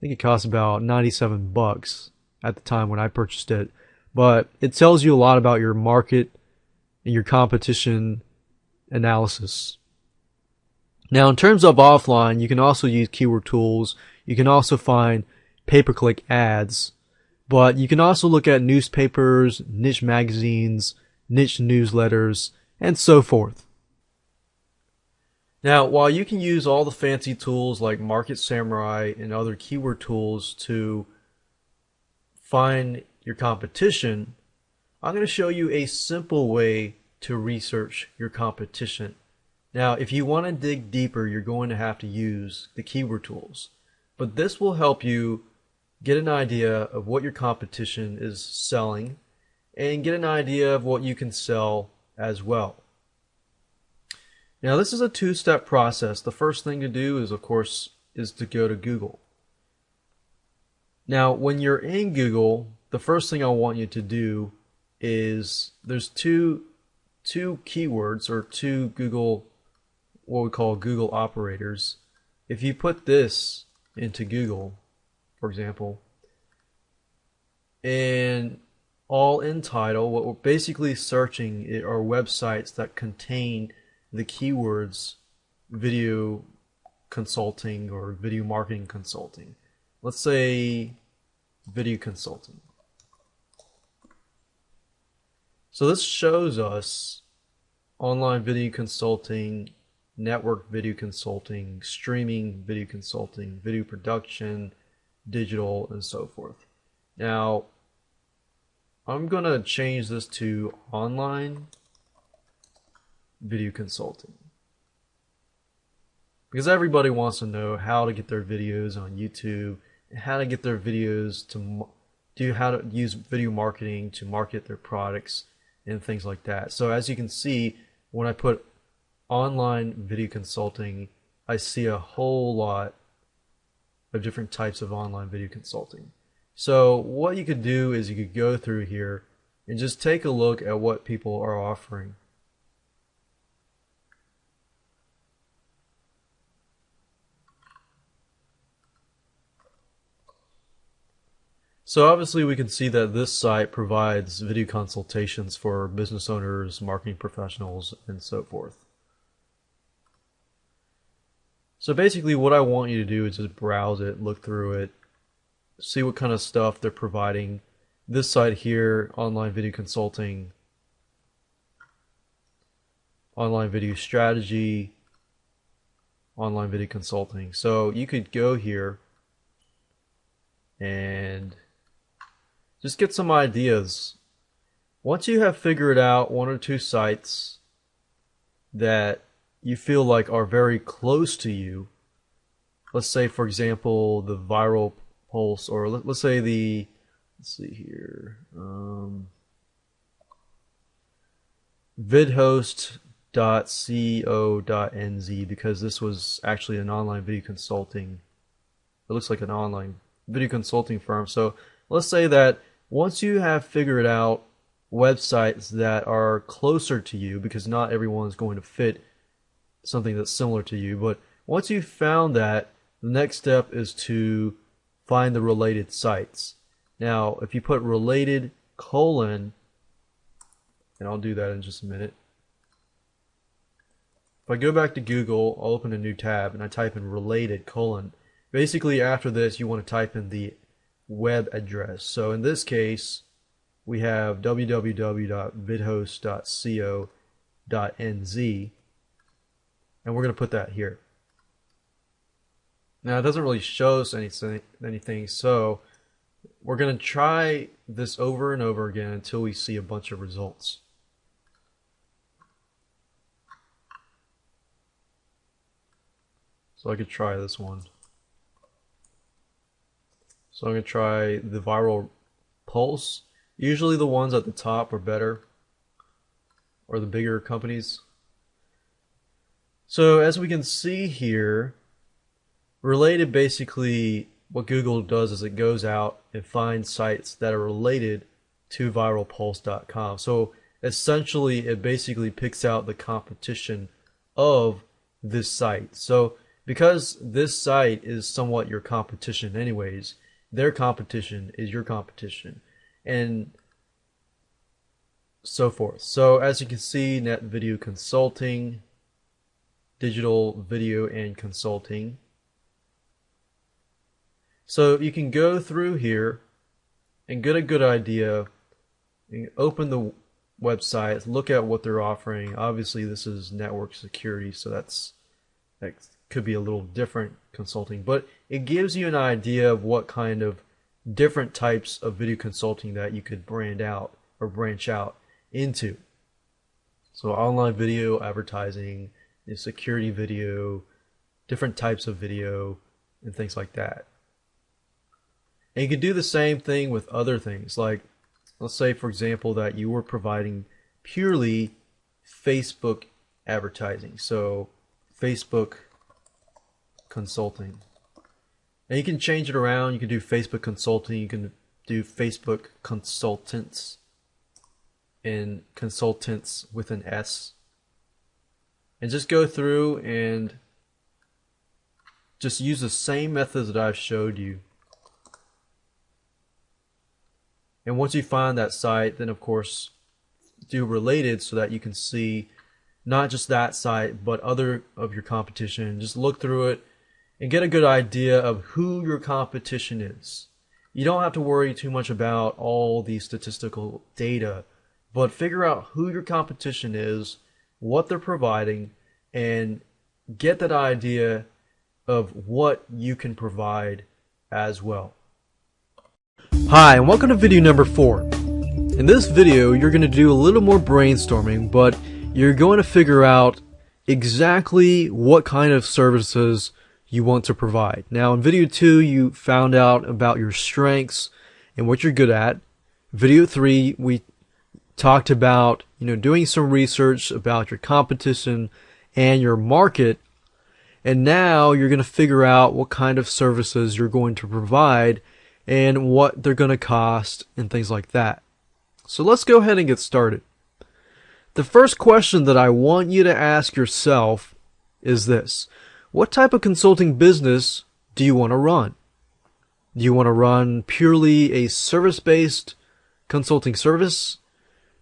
think it costs about $97 at the time when I purchased it. But it tells you a lot about your market and your competition analysis. Now, in terms of offline, you can also use keyword tools. You can also find pay-per-click ads. But you can also look at newspapers, niche magazines, niche newsletters, and so forth. Now, while you can use all the fancy tools like Market Samurai and other keyword tools to find your competition, I'm going to show you a simple way to research your competition. Now, if you want to dig deeper, you're going to have to use the keyword tools. But this will help you get an idea of what your competition is selling and get an idea of what you can sell as well. Now, this is a two-step process. The first thing to do is, of course, to go to Google. Now, when you're in Google, the first thing I want you to do is there's two keywords or two Google, what we call Google operators. If you put this into Google, for example, and all in title, what we're basically searching are websites that contain the keywords video consulting or video marketing consulting. Let's say video consulting. So this shows us online video consulting, network video consulting, streaming video consulting, video production, digital, and so forth. Now, I'm going to change this to online video consulting, because everybody wants to know how to get their videos on YouTube and how to get their videos how to use video marketing to market their products and things like that. So as you can see, when I put online video consulting, I see a whole lot of different types of online video consulting. So what you could do is you could go through here and just take a look at what people are offering. So obviously we can see that this site provides video consultations for business owners, marketing professionals, and so forth. So basically what I want you to do is just browse it, look through it, see what kind of stuff they're providing. This site here, online video consulting, online video strategy, online video consulting. So you could go here and just get some ideas. Once you have figured out one or two sites that you feel like are very close to you, let's say for example the Viral Pulse, or let's say let's see here, vidhost.co.nz, because this was actually an online video consulting, it looks like an online video consulting firm. So let's say that once you have figured out websites that are closer to you, because not everyone is going to fit something that's similar to you, but once you've found that, the next step is to find the related sites. Now, if you put related : and I'll do that in just a minute. If I go back to Google, I'll open a new tab and I type in related : basically after this you want to type in the web address. So in this case we have www.vidhost.co.nz, and we're going to put that here. Now it doesn't really show us anything, so we're going to try this over and over again until we see a bunch of results. So I could try this one. So I'm going to try the Viral Pulse. Usually the ones at the top are better, or the bigger companies. So as we can see here, related, basically what Google does is it goes out and finds sites that are related to viralpulse.com. So essentially it basically picks out the competition of this site. So because this site is somewhat your competition anyways, their competition is your competition, and so forth. So as you can see, Net Video Consulting, Digital Video and Consulting. So you can go through here and get a good idea, and open the website, look at what they're offering. Obviously this is network security, so that could be a little different consulting, but it gives you an idea of what kind of different types of video consulting that you could brand out or branch out into. So online video advertising, security video, different types of video, and things like that. And you can do the same thing with other things, like let's say for example that you were providing purely Facebook advertising, so Facebook consulting. And you can change it around. You can do Facebook consulting, you can do Facebook consultants, and consultants with an S. And just go through and just use the same methods that I've showed you. And once you find that site, then of course do related so that you can see not just that site but other of your competition. Just look through it and get a good idea of who your competition is. You don't have to worry too much about all the statistical data, but figure out who your competition is, what they're providing, and get that idea of what you can provide as well. Hi, and welcome to video number 4. In this video, you're going to do a little more brainstorming, but you're going to figure out exactly what kind of services you want to provide. Now, in video 2, you found out about your strengths and what you're good at. Video 3, we talked about, doing some research about your competition and your market. And now you're going to figure out what kind of services you're going to provide and what they're going to cost and things like that. So let's go ahead and get started. The first question that I want you to ask yourself is this: what type of consulting business do you want to run? Do you want to run purely a service-based consulting service?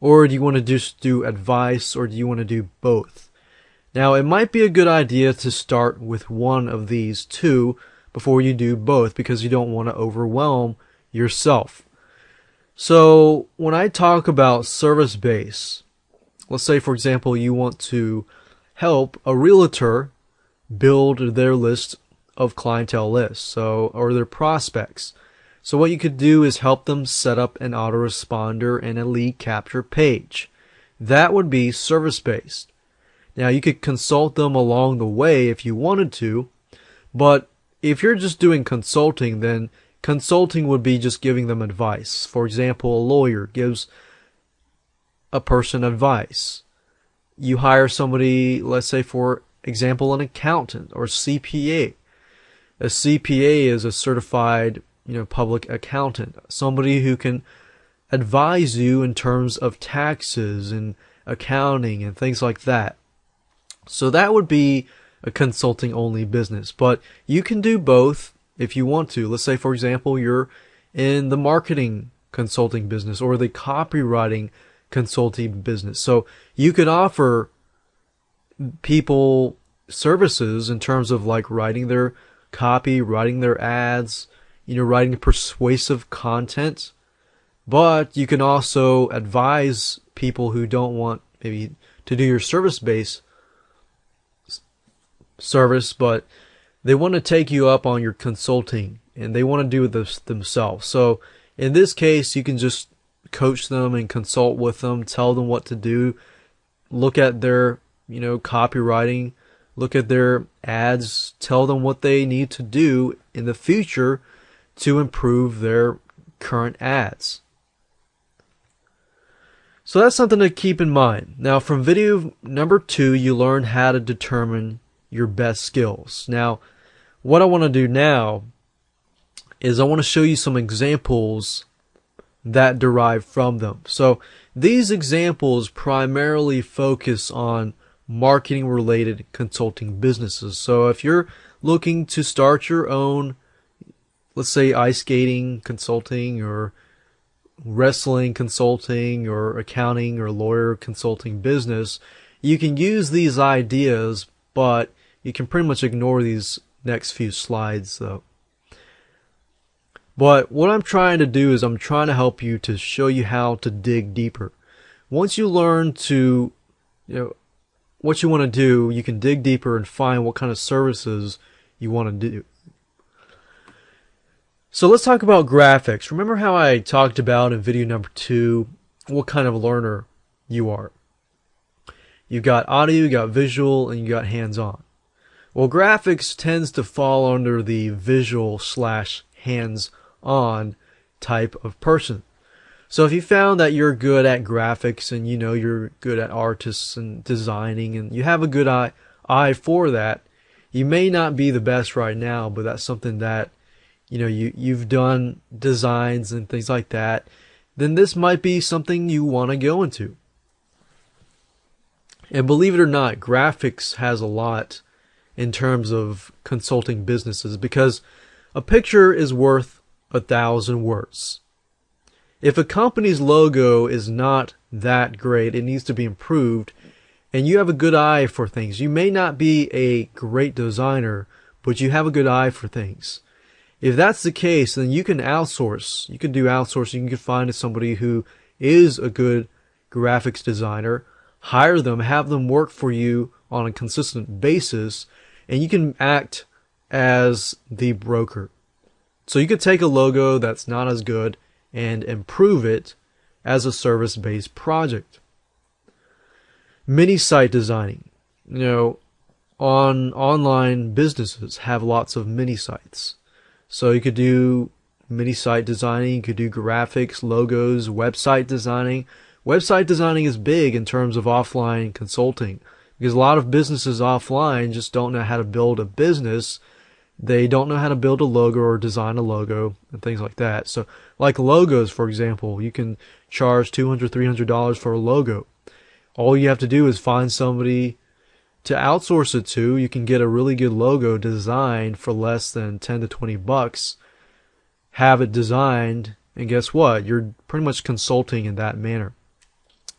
Or do you want to just do advice, or do you want to do both? Now, it might be a good idea to start with one of these two before you do both, because you don't want to overwhelm yourself. So when I talk about service-based, let's say for example you want to help a realtor build their list of clientele lists, or their prospects. So what you could do is help them set up an autoresponder and a lead capture page. That would be service-based. Now you could consult them along the way if you wanted to, but if you're just doing consulting, then consulting would be just giving them advice. For example, a lawyer gives a person advice. You hire somebody, let's say for example, an accountant or CPA. A CPA is a certified, public accountant, somebody who can advise you in terms of taxes and accounting and things like that. So that would be a consulting only business, but you can do both if you want to. Let's say for example you're in the marketing consulting business or the copywriting consulting business. So you could offer people services in terms of like writing their copy, writing their ads, writing persuasive content, but you can also advise people who don't want maybe to do your service-based service, but they want to take you up on your consulting and they want to do this themselves. So in this case, you can just coach them and consult with them, tell them what to do, look at their, copywriting, look at their ads, tell them what they need to do in the future to improve their current ads. So that's something to keep in mind. Now, from video number 2, you learn how to determine your best skills. Now, what I want to do now is I want to show you some examples that derive from them. So these examples primarily focus on marketing related consulting businesses. So if you're looking to start your own, let's say ice skating consulting or wrestling consulting or accounting or lawyer consulting business, you can use these ideas, but you can pretty much ignore these next few slides though. But what I'm trying to do is I'm trying to help you to show you how to dig deeper. Once you learn to, what you want to do, you can dig deeper and find what kind of services you want to do. So let's talk about graphics. Remember how I talked about in video number 2 what kind of learner you are. You've got audio, you got visual, and you got hands-on. Well, graphics tends to fall under the visual / hands-on type of person. So if you found that you're good at graphics and you're good at artists and designing and you have a good eye for that, you may not be the best right now, but that's something that you've done designs and things like that, then this might be something you want to go into. And believe it or not, graphics has a lot in terms of consulting businesses because a picture is worth 1,000 words. If a company's logo is not that great, it needs to be improved, and you have a good eye for things. You may not be a great designer, but you have a good eye for things. If that's the case, then you can outsource. You can do outsourcing. You can find somebody who is a good graphics designer, hire them, have them work for you on a consistent basis, and you can act as the broker. So you could take a logo that's not as good and improve it as a service-based project. Mini site designing. Online businesses have lots of mini sites. So you could do mini site designing, you could do graphics, logos, website designing. Website designing is big in terms of offline consulting because a lot of businesses offline just don't know how to build a business. They don't know how to build a logo or design a logo and things like that. So like logos, for example, you can charge $200, $300 for a logo. All you have to do is find somebody to outsource it to. You can get a really good logo designed for less than 10 to 20 bucks, have it designed, and guess what? You're pretty much consulting in that manner.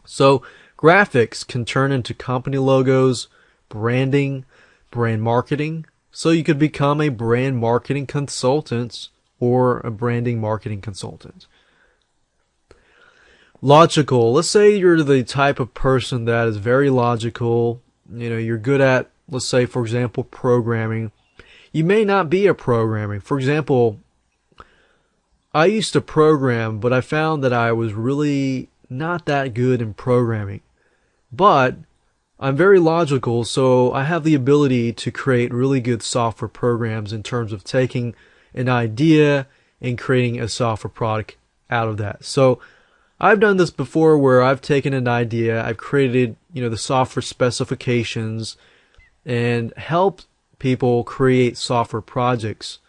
So graphics can turn into company logos, branding, brand marketing. So you could become a brand marketing consultant or a branding marketing consultant. Logical. Let's say you're the type of person that is very logical. You're good at, let's say, for example, programming. You may not be a programming. For example, I used to program, but I found that I was really not that good in programming. But I'm very logical, so I have the ability to create really good software programs in terms of taking an idea and creating a software product out of that. So I've done this before where I've taken an idea, I've created, the software specifications and helped people create software projects.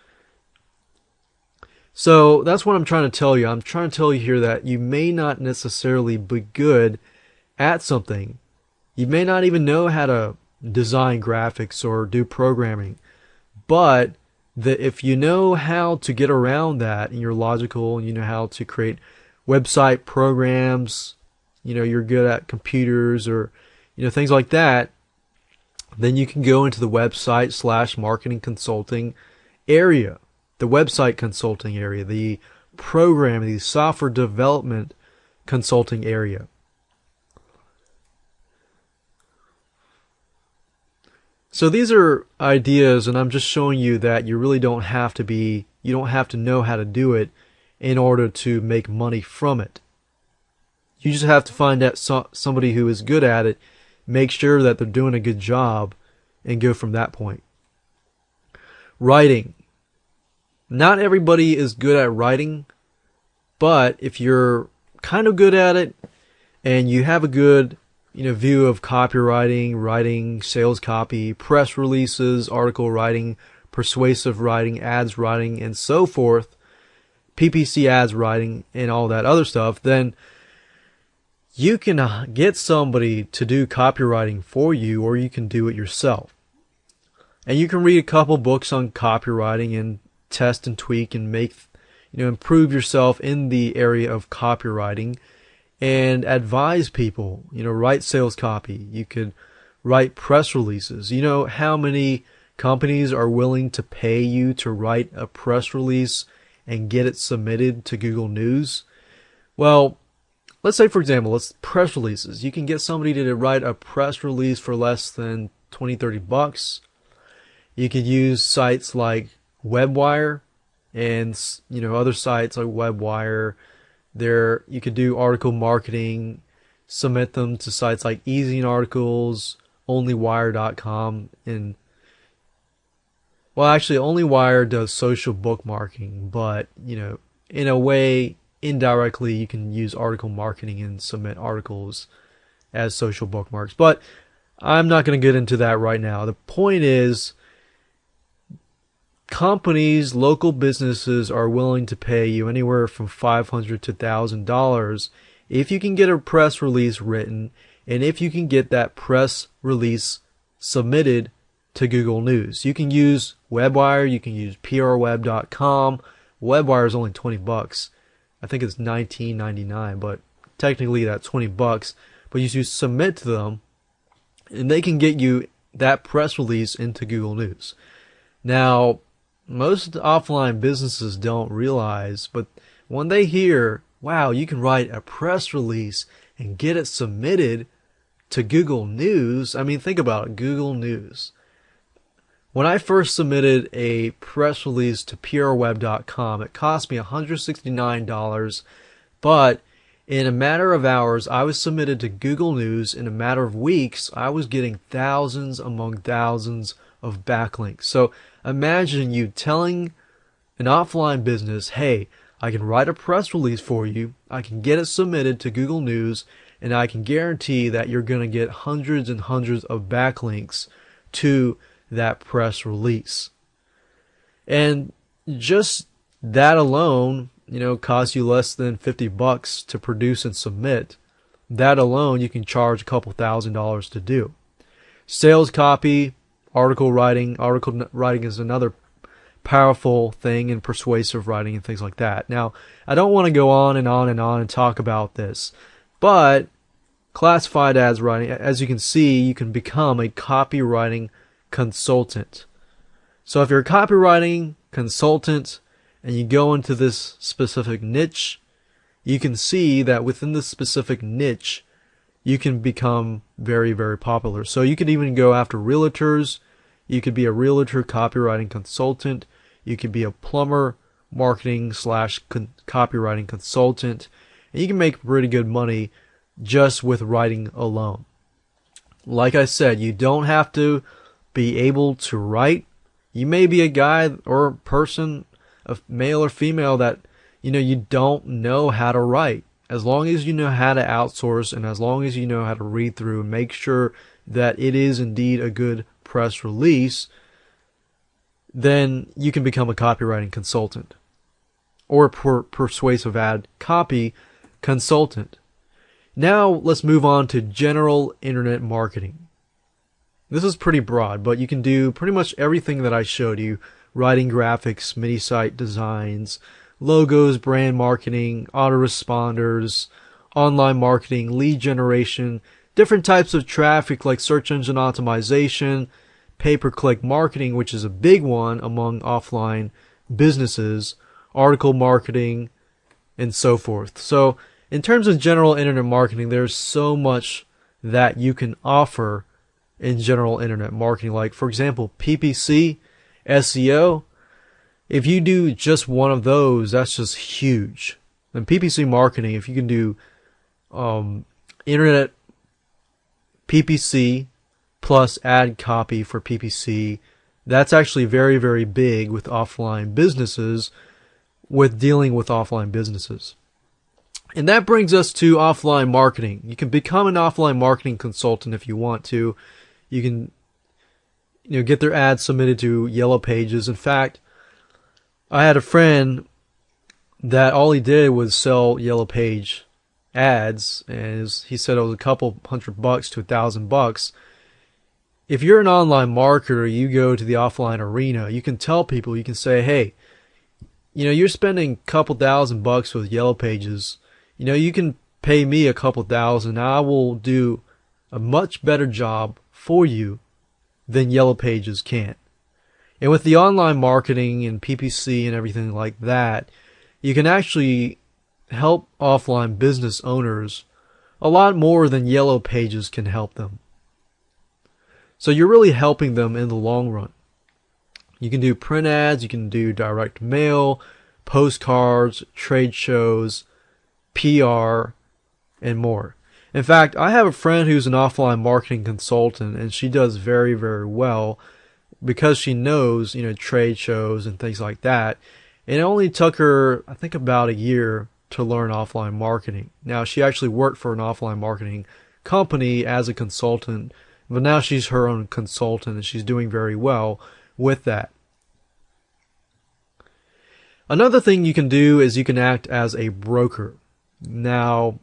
So that's what I'm trying to tell you. I'm trying to tell you here that you may not necessarily be good at something. You may not even know how to design graphics or do programming. But if you know how to get around that and you're logical and you know how to create website programs, you're good at computers or, things like that, then you can go into the website / marketing consulting area, the website consulting area, the programming, the software development consulting area. So these are ideas, and I'm just showing you that you really don't have to know how to do it in order to make money from it. You just have to find out somebody who is good at it, make sure that they're doing a good job, and go from that point. Writing. Not everybody is good at writing, but if you're kind of good at it, and you have a good view of copywriting, writing sales copy, press releases, article writing, persuasive writing, ads writing, and so forth, PPC ads writing, and all that other stuff, then you can get somebody to do copywriting for you, or you can do it yourself. And you can read a couple books on copywriting and test and tweak and make, improve yourself in the area of copywriting and advise people, write sales copy. You could write press releases. You know how many companies are willing to pay you to write a press release and get it submitted to Google News? Well, let's say, for example, let's press releases. You can get somebody to write a press release for less than $20-30. You could use sites like WebWire and other sites like WebWire. There you could do article marketing, submit them to sites like Easy Articles, onlywire.com, and well, actually onlywire does social bookmarking, but in a way, indirectly, you can use article marketing and submit articles as social bookmarks. But I'm not going to get into that right now. The point is, companies, local businesses are willing to pay you anywhere from $500 to $1,000 if you can get a press release written and if you can get that press release submitted to Google News. You can use WebWire, you can use prweb.com. WebWire is only $20. I think it's $19.99, but technically that's $20. But you submit to them, and they can get you that press release into Google News. Now, most offline businesses don't realize, but when they hear, wow, you can write a press release and get it submitted to Google News, I mean, think about it, Google News. When I first submitted a press release to prweb.com, it cost me $169, but in a matter of hours, I was submitted to Google News. In a matter of weeks, I was getting thousands among thousands of backlinks. So imagine you telling an offline business, hey, I can write a press release for you, I can get it submitted to Google News, and I can guarantee that you're going to get hundreds and hundreds of backlinks to that press release. And just that alone, costs you less than $50 to produce and submit. That alone, you can charge a couple $1,000s to do. Sales copy, article writing is another powerful thing in persuasive writing and things like that. Now, I don't want to go on and on and on and talk about this, but classified ads writing, as you can see, you can become a copywriting consultant. So if you're a copywriting consultant and you go into this specific niche, you can see that within this specific niche, you can become very, very popular. So you could even go after realtors. You could be a realtor copywriting consultant. You could be a plumber marketing / copywriting consultant. And you can make pretty good money just with writing alone. Like I said, you don't have to be able to write. You may be a guy or person, a male or female, that you don't know how to write. As long as you know how to outsource, and as long as you know how to read through and make sure that it is indeed a good press release, then you can become a copywriting consultant or a persuasive ad copy consultant. Now let's move on to general internet marketing. This is pretty broad, but you can do pretty much everything that I showed you: writing graphics, mini site designs, logos, brand marketing, autoresponders, online marketing, lead generation, different types of traffic like search engine optimization, pay-per-click marketing, which is a big one among offline businesses, article marketing, and so forth. So in terms of general internet marketing, there's so much that you can offer in general internet marketing. Like, for example, PPC, SEO. If you do just one of those, that's just huge. And PPC marketing, if you can do internet PPC plus ad copy for PPC, that's actually very, very big with offline businesses, with dealing with offline businesses. And that brings us to offline marketing. You can become an offline marketing consultant if you want to. You can, get their ads submitted to Yellow Pages. In fact, I had a friend that all he did was sell Yellow Page ads, and he said it was a couple $100 to $1,000. If you're an online marketer, you go to the offline arena, you can tell people, you can say, hey, you're spending a couple $1,000 with Yellow Pages. You can pay me a couple thousand. I will do a much better job for you than Yellow Pages can. And with the online marketing and PPC and everything like that, you can actually help offline business owners a lot more than Yellow Pages can help them. So you're really helping them in the long run. You can do print ads, you can do direct mail, postcards, trade shows, PR, and more. In fact, I have a friend who's an offline marketing consultant, and she does very, very well because she knows, trade shows and things like that. And it only took her, I think, about a year to learn offline marketing. Now, she actually worked for an offline marketing company as a consultant, but now she's her own consultant, and she's doing very well with that. Another thing you can do is you can act as a broker. Now,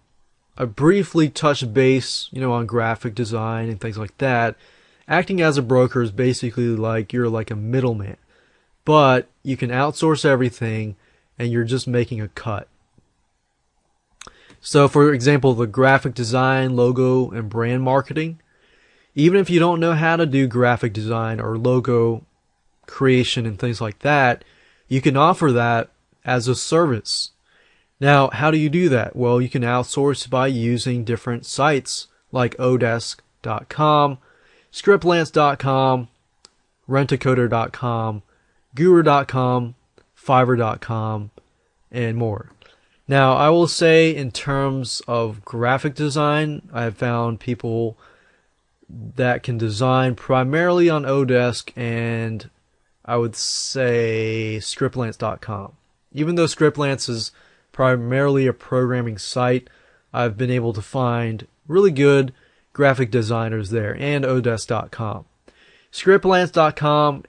I briefly touched base, on graphic design and things like that. Acting as a broker is basically like you're like a middleman, but you can outsource everything and you're just making a cut. So, for example, the graphic design, logo, and brand marketing, even if you don't know how to do graphic design or logo creation and things like that, you can offer that as a service. Now, how do you do that? Well, you can outsource by using different sites like Odesk.com, Scriptlance.com, Rentacoder.com, Guru.com, Fiverr.com, and more. Now, I will say in terms of graphic design, I have found people that can design primarily on Odesk and I would say Scriptlance.com. Even though Scriptlance is primarily a programming site, I've been able to find really good graphic designers there, and Odesk.com. Scriptlance.com,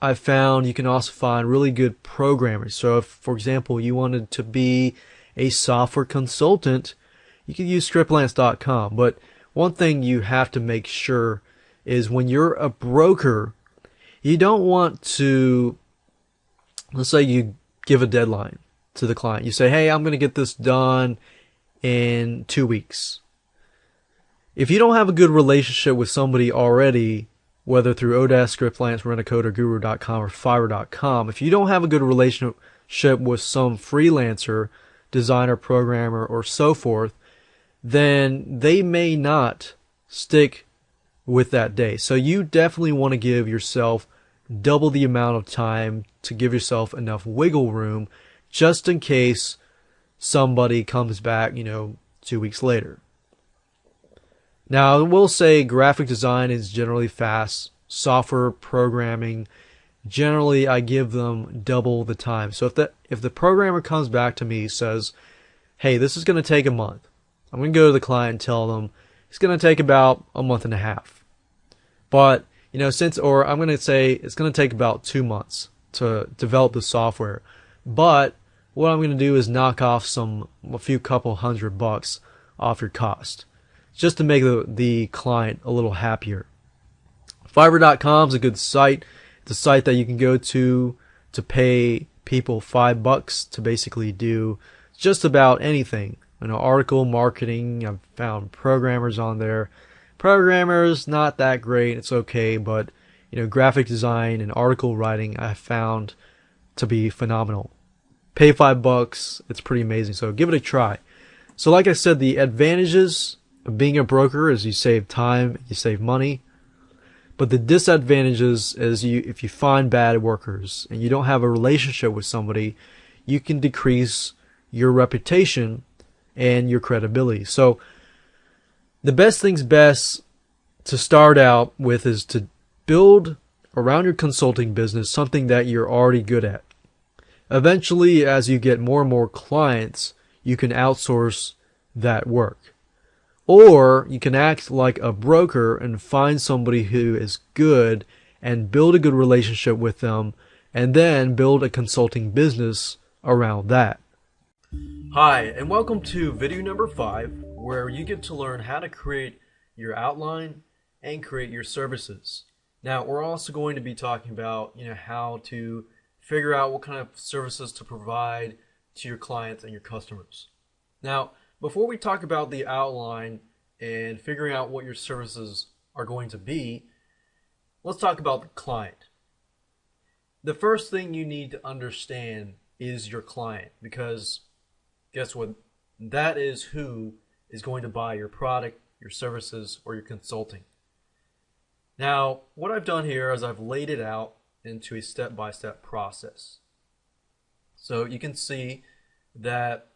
I've found you can also find really good programmers. So if, for example, you wanted to be a software consultant, you can use Scriptlance.com. But one thing you have to make sure is when you're a broker, you don't want to, let's say you give a deadline to the client. You say, hey, I'm going to get this done in 2 weeks. If you don't have a good relationship with somebody already, whether through Odesk, Scriptlance, Rentacoder, Guru.com, or Fiverr.com, if you don't have a good relationship with some freelancer, designer, programmer, or so forth, then they may not stick with that day. So you definitely want to give yourself double the amount of time to give yourself enough wiggle room just in case somebody comes back, 2 weeks later. Now, I will say graphic design is generally fast. Software programming, generally I give them double the time. So if the programmer comes back to me, says, hey, this is going to take a month, I'm going to go to the client and tell them it's going to take about a month and a half. But, I'm going to say it's going to take about 2 months to develop the software. But what I'm going to do is knock off a few couple $100 off your cost, just to make the client a little happier. Fiverr.com is a good site. It's a site that you can go to pay people $5 to basically do just about anything. Article marketing. I've found programmers on there. Programmers, not that great. It's okay, but graphic design and article writing I found to be phenomenal. Pay $5. It's pretty amazing. So give it a try. So like I said, the advantages of being a broker is you save time, you save money. But the disadvantages is if you find bad workers and you don't have a relationship with somebody, you can decrease your reputation and your credibility. So the best things best to start out with is to build around your consulting business something that you're already good at. Eventually, as you get more and more clients, you can outsource that work. Or you can act like a broker and find somebody who is good and build a good relationship with them, and then build a consulting business around that. Hi, and welcome to video number 5, where you get to learn how to create your outline and create your services. Now, we're also going to be talking about, how to figure out what kind of services to provide to your clients and your customers. Now, before we talk about the outline and figuring out what your services are going to be, let's talk about the client. The first thing you need to understand is your client, because guess what? That is who is going to buy your product, your services, or your consulting. Now, what I've done here is I've laid it out into a step-by-step process. So you can see that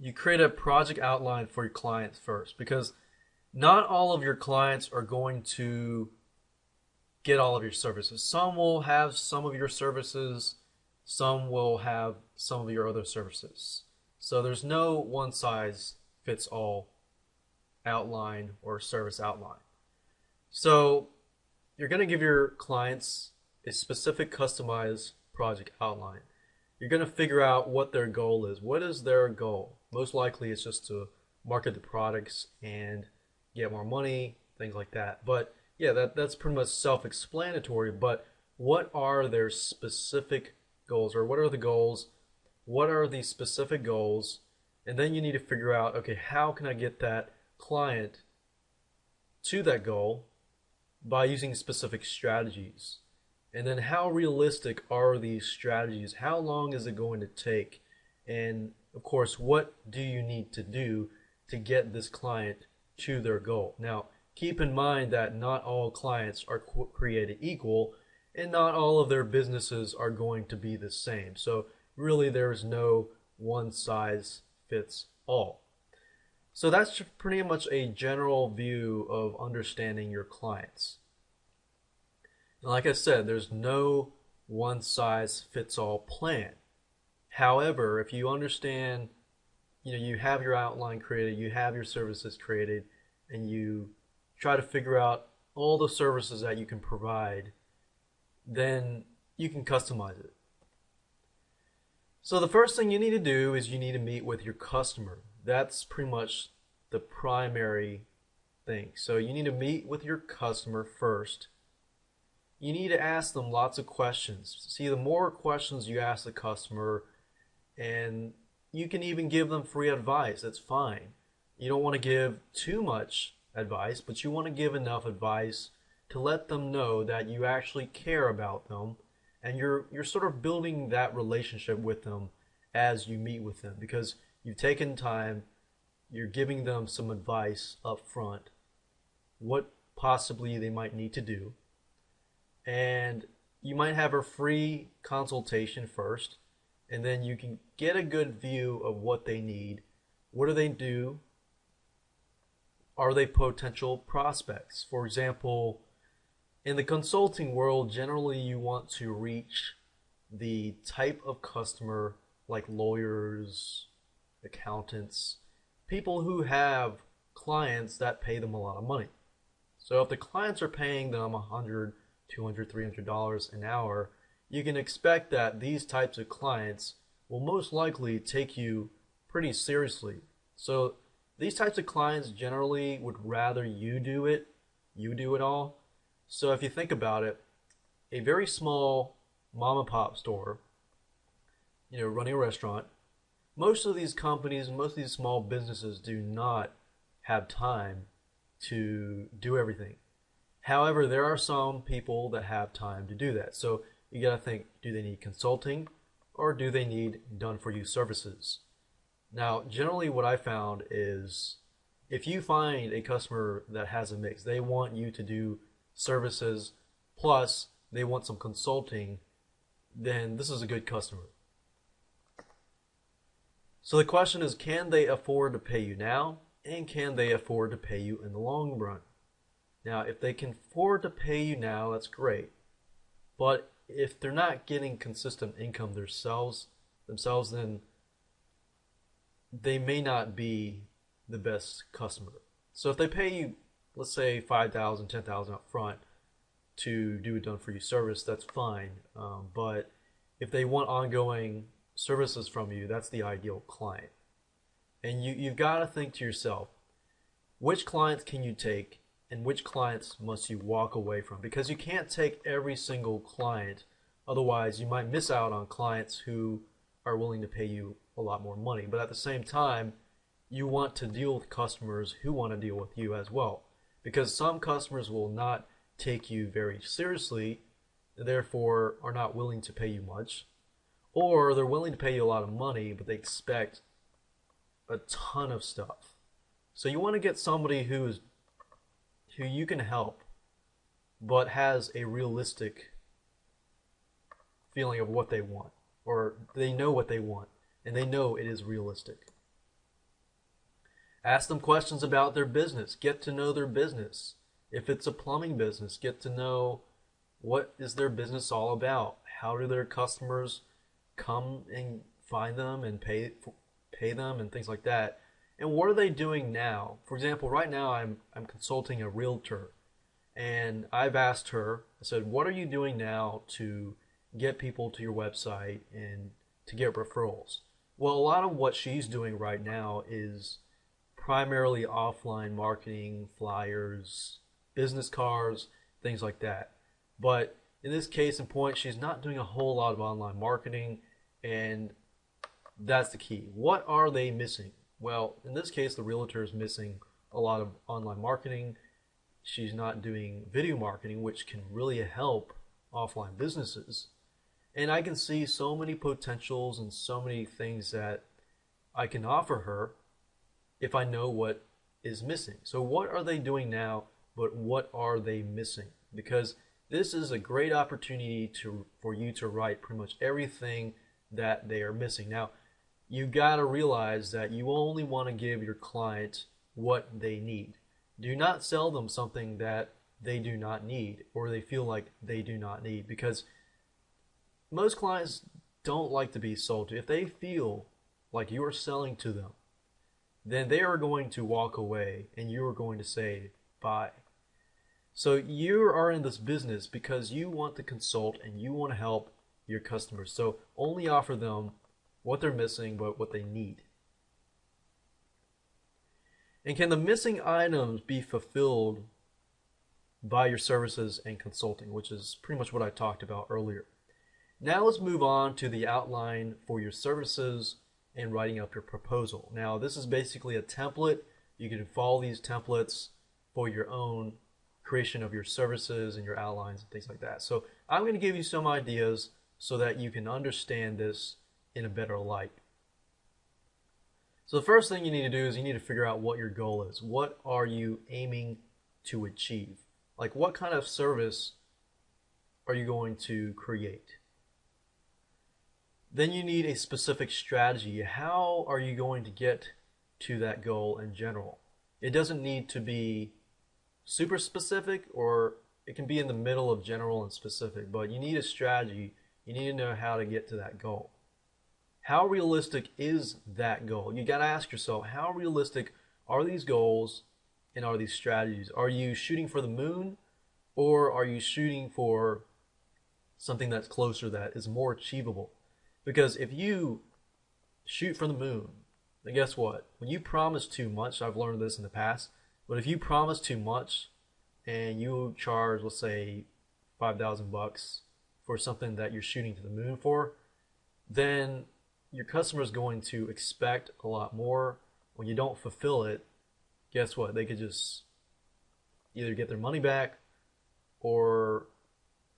you create a project outline for your clients first, because not all of your clients are going to get all of your services. Some will have some of your services, some will have some of your other services. So there's no one-size-fits-all outline or service outline. So you're going to give your clients a specific customized project outline. You're going to figure out what their goal is. What is their goal? Most likely it's just to market the products and get more money, things like that. But yeah, that's pretty much self-explanatory. But what are their specific goals, or what are the goals? What are the specific goals? And then you need to figure out, okay, how can I get that client to that goal by using specific strategies? And then how realistic are these strategies? How long is it going to take? And of course, what do you need to do to get this client to their goal? Now, keep in mind that not all clients are created equal, and not all of their businesses are going to be the same. So really, there is no one size fits all. So that's pretty much a general view of understanding your clients. And like I said, there's no one size fits all plan. However, if you understand, you have your outline created, you have your services created, and you try to figure out all the services that you can provide, then you can customize it. So the first thing you need to do is you need to meet with your customer. That's pretty much the primary thing. So you need to meet with your customer first. You need to ask them lots of questions. See, the more questions you ask the customer, and you can even give them free advice, that's fine. You don't want to give too much advice, but you want to give enough advice to let them know that you actually care about them, and you're sort of building that relationship with them as you meet with them, because you've taken time, you're giving them some advice up front, what possibly they might need to do. And you might have a free consultation first, and then you can get a good view of what they need. What do they do? Are they potential prospects? For example, in the consulting world, generally you want to reach the type of customer like lawyers, accountants, people who have clients that pay them a lot of money. So if the clients are paying them $100, $200, $300 an hour, you can expect that these types of clients will most likely take you pretty seriously. So these types of clients generally would rather you do it all. So if you think about it, a very small mom and pop store, running a restaurant, most of these companies, most of these small businesses do not have time to do everything. However, there are some people that have time to do that. So you got to think, do they need consulting or do they need done-for-you services? Now, generally what I found is if you find a customer that has a mix, they want you to do services plus they want some consulting, then this is a good customer. So the question is, can they afford to pay you now, and can they afford to pay you in the long run? Now, if they can afford to pay you now, that's great. But if they're not getting consistent income themselves, then they may not be the best customer. So if they pay you, let's say 5,000, 10,000 up front to do a done for you service, that's fine. But if they want ongoing services from you, that's the ideal client. And you've got to think to yourself, which clients can you take and which clients must you walk away from? Because you can't take every single client, otherwise you might miss out on clients who are willing to pay you a lot more money. But at the same time, you want to deal with customers who want to deal with you as well. Because some customers will not take you very seriously, therefore are not willing to pay you much. Or they're willing to pay you a lot of money, but they expect a ton of stuff. So you want to get somebody who you can help, but has a realistic feeling of what they want, or they know what they want, and they know it is realistic. Ask them questions about their business. Get to know their business. If it's a plumbing business, get to know what is their business all about. How do their customers come and find them and pay them and things like that. And what are they doing now? For example, right now I'm consulting a realtor, and I've asked her, I said, what are you doing now to get people to your website and to get referrals? Well, a lot of what she's doing right now is primarily offline marketing, flyers, business cards, things like that. But in this case in point, she's not doing a whole lot of online marketing, and that's the key. What are they missing? Well, in this case, the realtor is missing a lot of online marketing. She's not doing video marketing, which can really help offline businesses. And I can see so many potentials and so many things that I can offer her if I know what is missing. So what are they doing now, but what are they missing? Because this is a great opportunity for you to write pretty much everything that they are missing. Now, you got to realize that you only want to give your client what they need. Do not sell them something that they do not need or they feel like they do not need, because most clients don't like to be sold to. If they feel like you are selling to them, then they are going to walk away and you are going to say bye. So you are in this business because you want to consult and you want to help your customers. So only offer them what they're missing, but what they need. And can the missing items be fulfilled by your services and consulting, which is pretty much what I talked about earlier. Now let's move on to the outline for your services and writing up your proposal. Now this is basically a template. You can follow these templates for your own creation of your services and your outlines and things like that. So I'm going to give you some ideas so that you can understand this in a better light. So the first thing you need to do is you need to figure out what your goal is. What are you aiming to achieve? Like, what kind of service are you going to create? Then you need a specific strategy. How are you going to get to that goal in general? It doesn't need to be super specific, or it can be in the middle of general and specific, but you need a strategy. You need to know how to get to that goal. How realistic is that goal? You got to ask yourself, how realistic are these goals and are these strategies? Are you shooting for the moon, or are you shooting for something that's closer, that is more achievable? Because if you shoot for the moon, then guess what? When you promise too much, I've learned this in the past, but if you promise too much and you charge, let's say, $5,000 for something that you're shooting to the moon for, then your customer is going to expect a lot more. When you don't fulfill it, guess what? They could just either get their money back or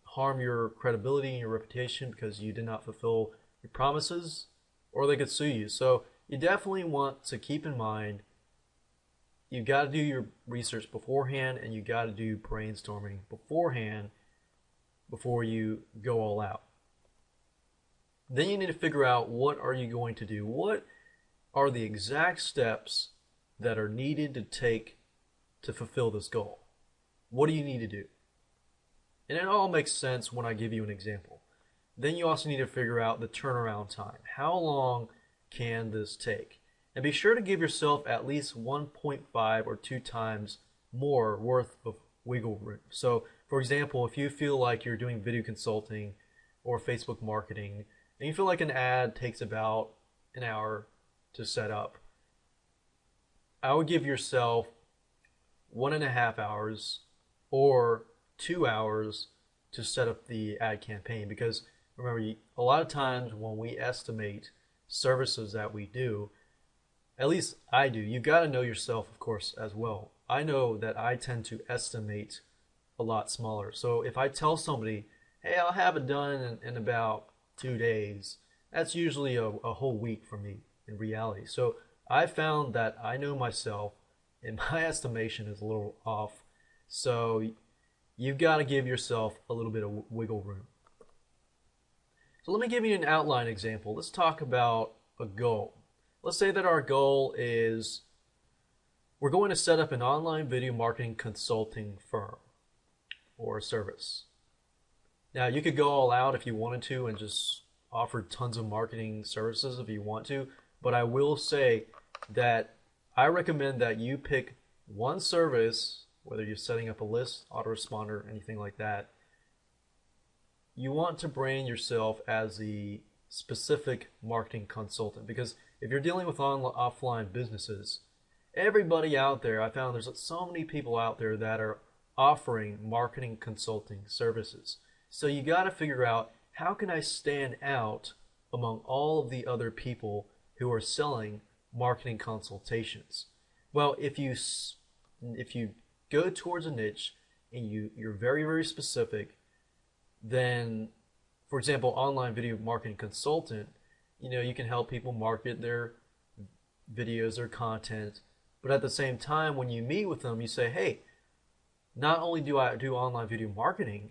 harm your credibility and your reputation because you did not fulfill your promises, or they could sue you. So you definitely want to keep in mind, you got to do your research beforehand, and you got to do brainstorming beforehand before you go all out. Then you need to figure out, what are you going to do? What are the exact steps that are needed to take to fulfill this goal? What do you need to do? And it all makes sense when I give you an example. Then you also need to figure out the turnaround time. How long can this take? And be sure to give yourself at least 1.5 or 2 times more worth of wiggle room. So, for example, if you feel like you're doing video consulting or Facebook marketing, and you feel like an ad takes about an hour to set up, I would give yourself 1.5 hours or 2 hours to set up the ad campaign. Because remember, a lot of times when we estimate services that we do, at least I do, you got to know yourself, of course, as well. I know that I tend to estimate a lot smaller. So if I tell somebody, hey, I'll have it done in about 2 days, that's usually a whole week for me in reality. So I found that I know myself and my estimation is a little off. So you've got to give yourself a little bit of wiggle room. So let me give you an outline example. Let's talk about a goal. Let's say that our goal is we're going to set up an online video marketing consulting firm or service. Now, you could go all out if you wanted to and just offer tons of marketing services if you want to, but I will say that I recommend that you pick one service, whether you're setting up a list, autoresponder, anything like that. You want to brand yourself as the specific marketing consultant, because if you're dealing with offline businesses, everybody out there, I found there's so many people out there that are offering marketing consulting services. So you got to figure out, how can I stand out among all of the other people who are selling marketing consultations? Well, if you go towards a niche and you're very, very specific, then, for example, online video marketing consultant, you can help people market their videos, their content, but at the same time, when you meet with them, you say, hey, not only do I do online video marketing,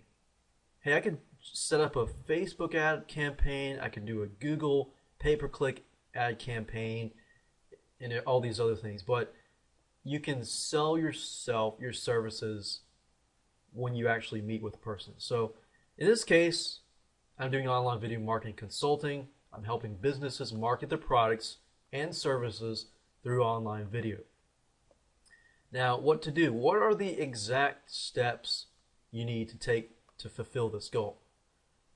hey, I can set up a Facebook ad campaign, I can do a Google pay-per-click ad campaign, and all these other things. But you can sell yourself, your services, when you actually meet with a person. So in this case, I'm doing online video marketing consulting. I'm helping businesses market their products and services through online video. Now, what to do? What are the exact steps you need to take to fulfill this goal?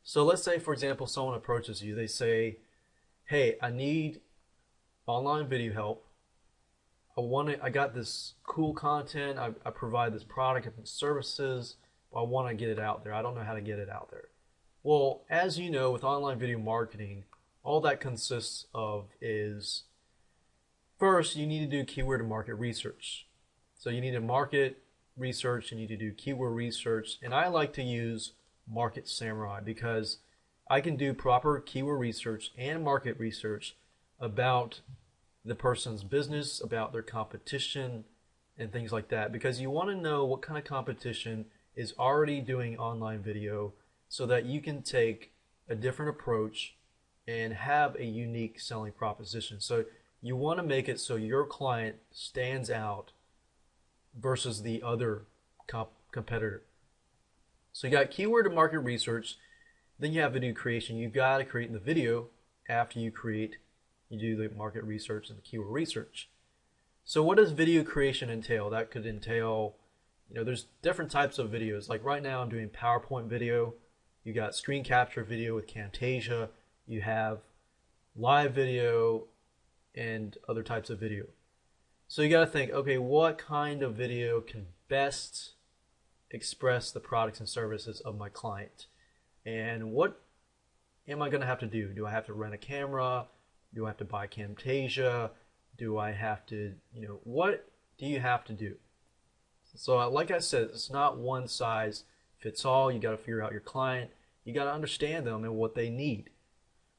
So let's say, for example, someone approaches you. They say, hey, I need online video help. I got this cool content. I provide this product and services, but I want to get it out there. I don't know how to get it out there. Well, as you know, with online video marketing, all that consists of is, first, you need to do keyword and market research. So you need to market research, you need to do keyword research, and I like to use Market Samurai because I can do proper keyword research and market research about the person's business, about their competition, and things like that, because you want to know what kind of competition is already doing online video so that you can take a different approach and have a unique selling proposition. So you want to make it so your client stands out versus the other competitor. So you got keyword and market research, then you have video creation. You've got to create the video after you do the market research and the keyword research. So what does video creation entail? That could entail, there's different types of videos. Like right now I'm doing PowerPoint video. You got screen capture video with Camtasia. You have live video and other types of video. So you got to think, okay, what kind of video can best express the products and services of my client? And what am I going to have to do? Do I have to rent a camera? Do I have to buy Camtasia? Do I have to, what do you have to do? So like I said, it's not one size fits all. You got to figure out your client. You got to understand them and what they need.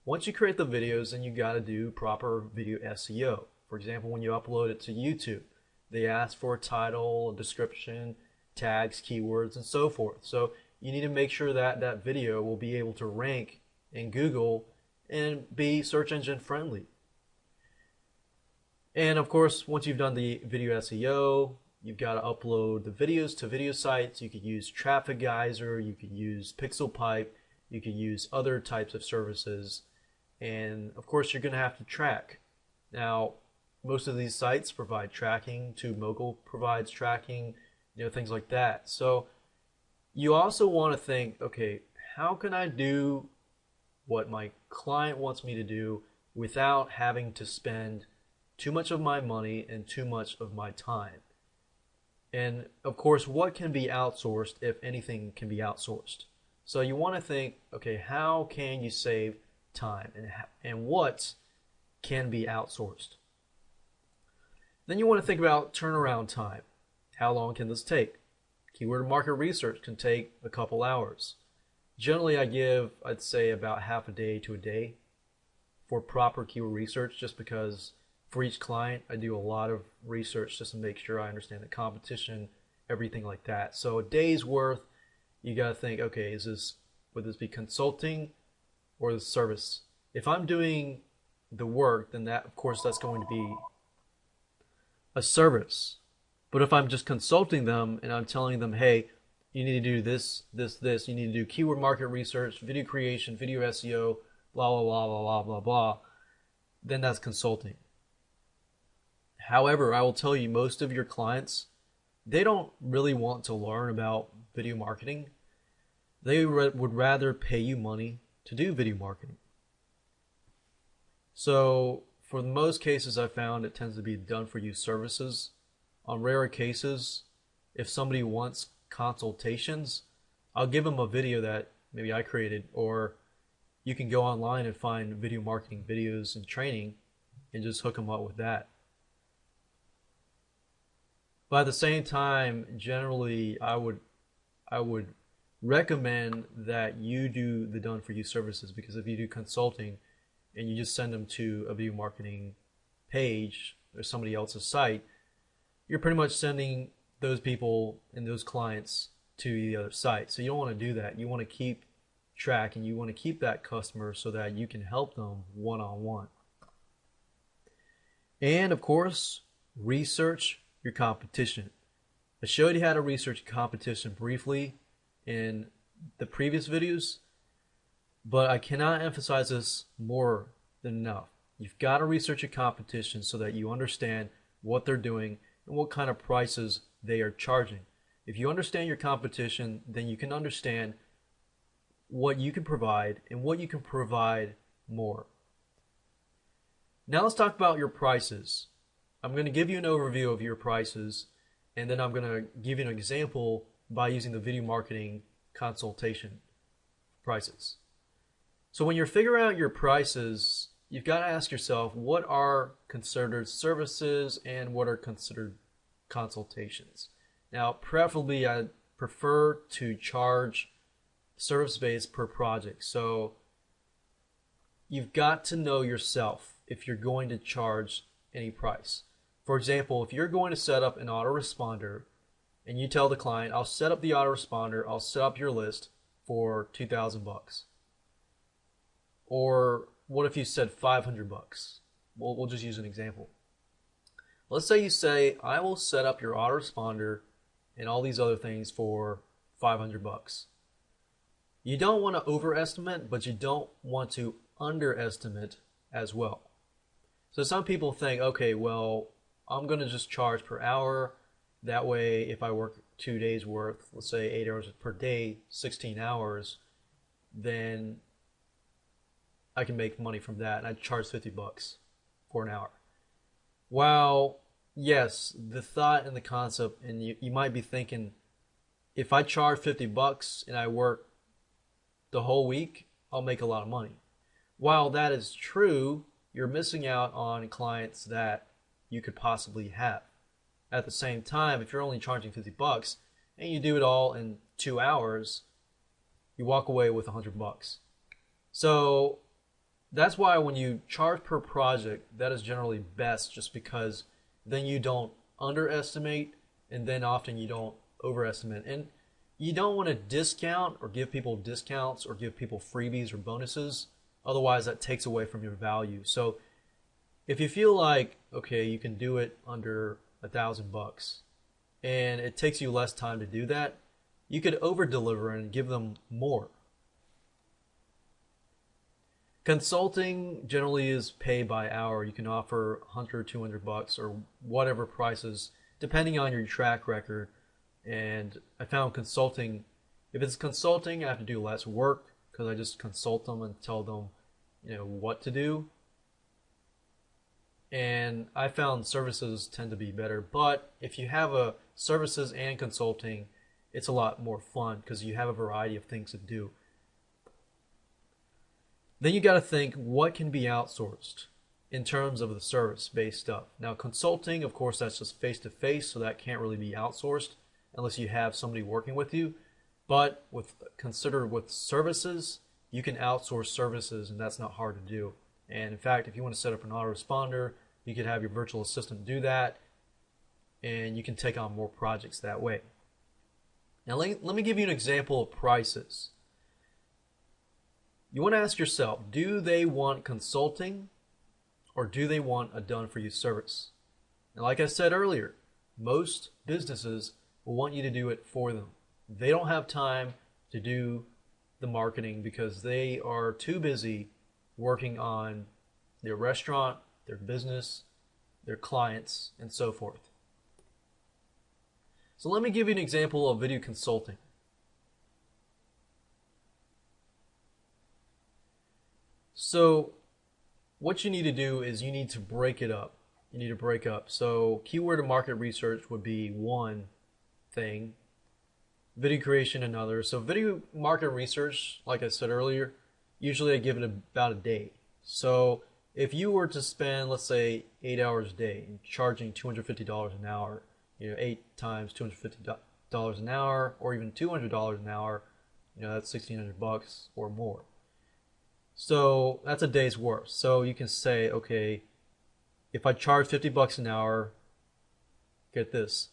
Once you create the videos, then you got to do proper video SEO. For example, when you upload it to YouTube, they ask for a title, a description, tags, keywords, and so forth. So you need to make sure that that video will be able to rank in Google and be search engine friendly. And of course, once you've done the video SEO, you've got to upload the videos to video sites. You could use Traffic Geyser, you could use PixelPipe, you could use other types of services. And of course, you're going to have to track. Now, most of these sites provide tracking. TubeMogul provides tracking, things like that. So you also want to think, okay, how can I do what my client wants me to do without having to spend too much of my money and too much of my time? And of course, what can be outsourced if anything can be outsourced? So you want to think, okay, how can you save time and what can be outsourced? Then you want to think about turnaround time. How long can this take? Keyword market research can take a couple hours. Generally, I'd say about half a day to a day for proper keyword research, just because for each client, I do a lot of research just to make sure I understand the competition, everything like that. So a day's worth, you got to think, okay, would this be consulting or the service? If I'm doing the work, then of course, that's going to be a service. But if I'm just consulting them and I'm telling them, hey, you need to do this, this, you need to do keyword market research, video creation, video SEO, blah, blah, blah, blah, blah, blah, blah, then that's consulting. However, I will tell you, most of your clients, they don't really want to learn about video marketing. They would rather pay you money to do video marketing. So for most cases, I found it tends to be done for you services. On rare cases, if somebody wants consultations, I'll give them a video that maybe I created, or you can go online and find video marketing videos and training and just hook them up with that. But at the same time, generally, I would recommend that you do the done for you services, because if you do consulting and you just send them to a video marketing page or somebody else's site, you're pretty much sending those people and those clients to the other site. So you don't want to do that. You want to keep track and you want to keep that customer so that you can help them one-on-one. And of course, research your competition. I showed you how to research competition briefly in the previous videos, but I cannot emphasize this more than enough. You've got to research your competition so that you understand what they're doing and what kind of prices they are charging. If you understand your competition, then you can understand what you can provide and what you can provide more. Now let's talk about your prices. I'm going to give you an overview of your prices, and then I'm going to give you an example by using the video marketing consultation prices. So when you're figuring out your prices, you've got to ask yourself, what are considered services and what are considered consultations? Now, preferably, I prefer to charge service-based per project. So you've got to know yourself if you're going to charge any price. For example, if you're going to set up an autoresponder and you tell the client, I'll set up the autoresponder, I'll set up your list for $2,000. Or what if you said $500? We'll just use an example. Let's say you say, I will set up your autoresponder and all these other things for $500. You don't want to overestimate, but you don't want to underestimate as well. So some people think, okay, well, I'm going to just charge per hour. That way, if I work 2 days worth, let's say 8 hours per day, 16 hours, then I can make money from that, and I charge $50 for an hour. While, yes, the thought and the concept, and you might be thinking, if I charge $50 and I work the whole week, I'll make a lot of money. While that is true, you're missing out on clients that you could possibly have. At the same time, if you're only charging $50 and you do it all in 2 hours, you walk away with $100. So that's why when you charge per project, that is generally best, just because then you don't underestimate and then often you don't overestimate. And you don't want to discount or give people discounts or give people freebies or bonuses. Otherwise, that takes away from your value. So if you feel like, okay, you can do it under $1,000 and it takes you less time to do that, you could over deliver and give them more. Consulting generally is paid by hour. You can offer 100, 200 bucks or whatever prices, depending on your track record. And I found consulting, if it's consulting, I have to do less work because I just consult them and tell them, what to do. And I found services tend to be better. But if you have a services and consulting, it's a lot more fun because you have a variety of things to do. Then you got to think what can be outsourced in terms of the service-based stuff. Now, consulting, of course, that's just face-to-face, so that can't really be outsourced unless you have somebody working with you. But with services, you can outsource services, and that's not hard to do. And in fact, if you want to set up an autoresponder, you could have your virtual assistant do that, and you can take on more projects that way. Now, let me give you an example of prices. You want to ask yourself, do they want consulting or do they want a done-for-you service? And like I said earlier, most businesses will want you to do it for them. They don't have time to do the marketing because they are too busy working on their restaurant, their business, their clients, and so forth. So let me give you an example of video consulting. So what you need to do is you need to break it up. You need to break up. So keyword and market research would be one thing, video creation another. So video market research, like I said earlier, usually I give it about a day. So if you were to spend, let's say, 8 hours a day and charging $250 an hour, 8 times $250 an hour, or even $200 an hour, that's $1,600 or more. So that's a day's worth. So you can say, okay, if I charge 50 bucks an hour, get this.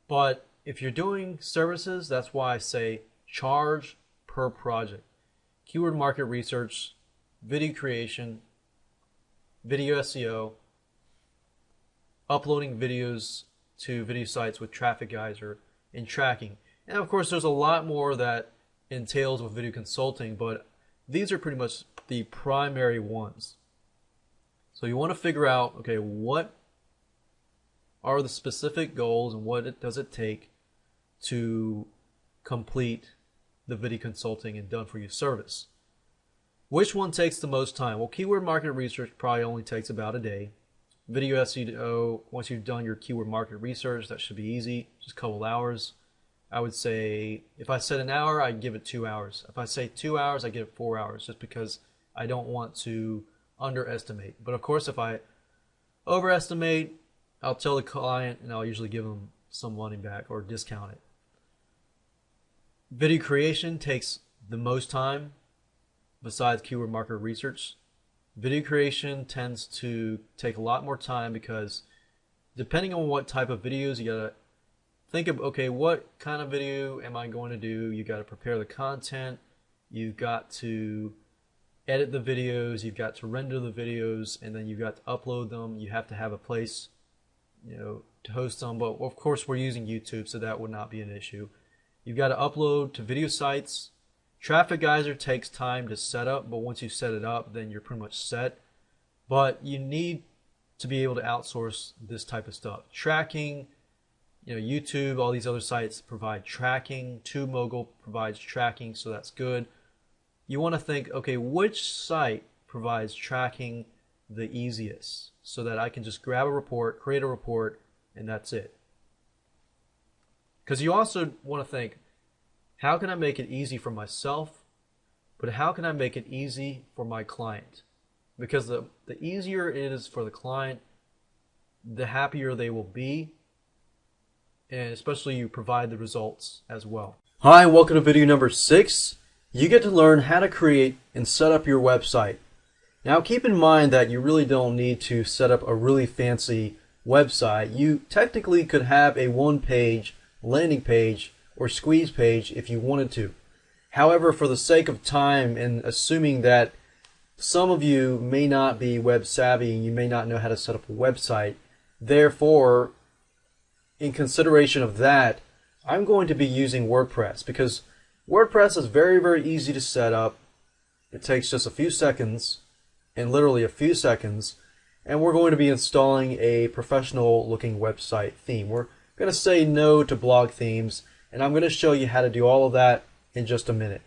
But if you're doing services, that's why I say charge per project. Keyword market research, video creation, video SEO, uploading videos to video sites with Traffic Geyser, and tracking. And of course, there's a lot more that entails with video consulting, but these are pretty much the primary ones. So you want to figure out, okay, what are the specific goals and what does it take to complete the video consulting and done-for-you service. Which one takes the most time? Well, keyword market research probably only takes about a day. Video SEO, once you've done your keyword market research, that should be easy, just a couple hours. I would say, if I said an hour, I'd give it 2 hours. If I say 2 hours, I give it 4 hours, just because I don't want to underestimate. But of course, if I overestimate, I'll tell the client and I'll usually give them some money back or discount it. Video creation takes the most time besides keyword market research. Video creation tends to take a lot more time because depending on what type of videos, you gotta think of, okay, what kind of video am I going to do? You gotta prepare the content, you've got to edit the videos, you've got to render the videos, and then you've got to upload them. You have to have a place, to host them. But of course, we're using YouTube, so that would not be an issue. You've got to upload to video sites. Traffic Geyser takes time to set up, but once you set it up, then you're pretty much set. But you need to be able to outsource this type of stuff. Tracking, YouTube, all these other sites provide tracking. TubeMogul provides tracking, so that's good. You want to think, okay, which site provides tracking the easiest so that I can just grab a report, create a report, and that's it. Because you also want to think, how can I make it easy for myself, but how can I make it easy for my client? Because the easier it is for the client, the happier they will be, and especially you provide the results as well. Hi, welcome to video number 6. You get to learn how to create and set up your website. Now keep in mind that you really don't need to set up a really fancy website. You technically could have a one-page landing page or squeeze page if you wanted to. However, for the sake of time and assuming that some of you may not be web savvy and you may not know how to set up a website, therefore, in consideration of that, I'm going to be using WordPress because WordPress is very, very easy to set up. It takes just a few seconds in literally a few seconds, and we're going to be installing a professional looking website theme. We're going to say no to blog themes, and I'm going to show you how to do all of that in just a minute.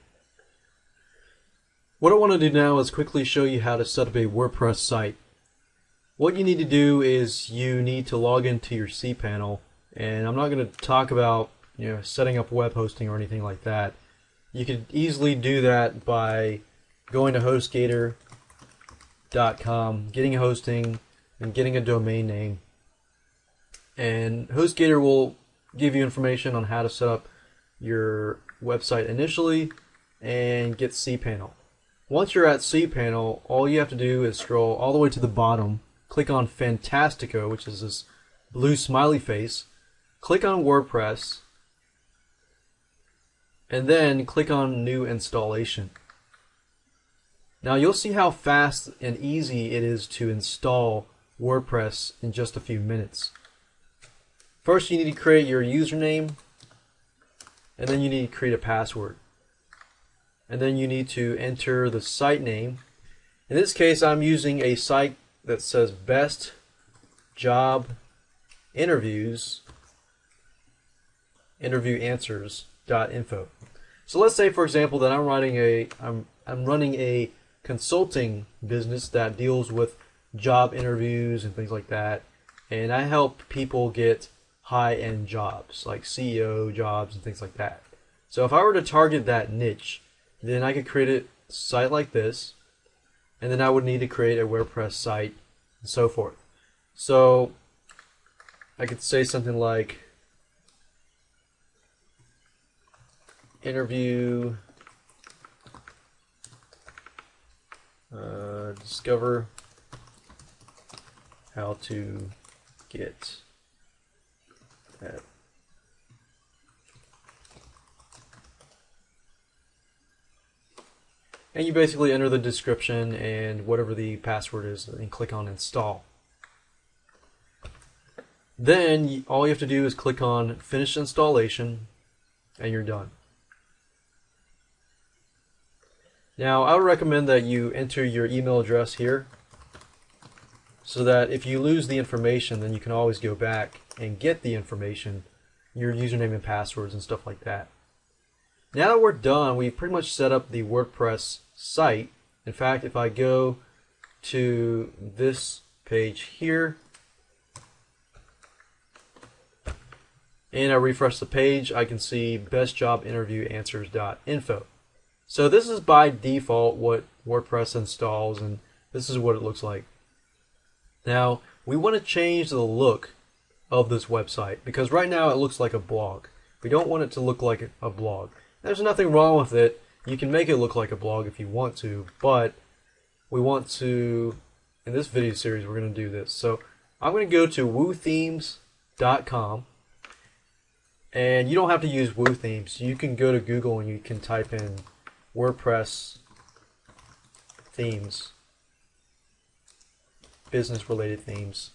What I want to do now is quickly show you how to set up a WordPress site. What you need to do is you need to log into your cPanel, and I'm not going to talk about setting up web hosting or anything like that. You could easily do that by going to HostGator.com, getting hosting, and getting a domain name. And HostGator will give you information on how to set up your website initially and get cPanel. Once you're at cPanel, all you have to do is scroll all the way to the bottom, click on Fantastico, which is this blue smiley face, click on WordPress, and then click on New Installation. Now you'll see how fast and easy it is to install WordPress in just a few minutes. First, you need to create your username, and then you need to create a password. And then you need to enter the site name. In this case, I'm using a site that says Best Job Interviews interviewanswers.info. So let's say, for example, that I'm running a consulting business that deals with job interviews and things like that, and I help people get high-end jobs like CEO jobs and things like that. So if I were to target that niche, then I could create a site like this, and then I would need to create a WordPress site and so forth. So I could say something like interview, discover how to get that. And you basically enter the description and whatever the password is and click on install. Then all you have to do is click on finish installation and you're done. Now I would recommend that you enter your email address here so that if you lose the information, then you can always go back and get the information, your username and passwords and stuff like that. Now that we're done, we've pretty much set up the WordPress site. In fact, if I go to this page here and I refresh the page, I can see bestjobinterviewanswers.info. So this is by default what WordPress installs, and this is what it looks like. Now we want to change the look of this website because right now it looks like a blog. We don't want it to look like a blog. There's nothing wrong with it. You can make it look like a blog if you want to, but we want to, in this video series, we're going to do this. So I'm going to go to woothemes.com, and you don't have to use Woo Themes. You can go to Google and you can type in WordPress themes, business-related themes.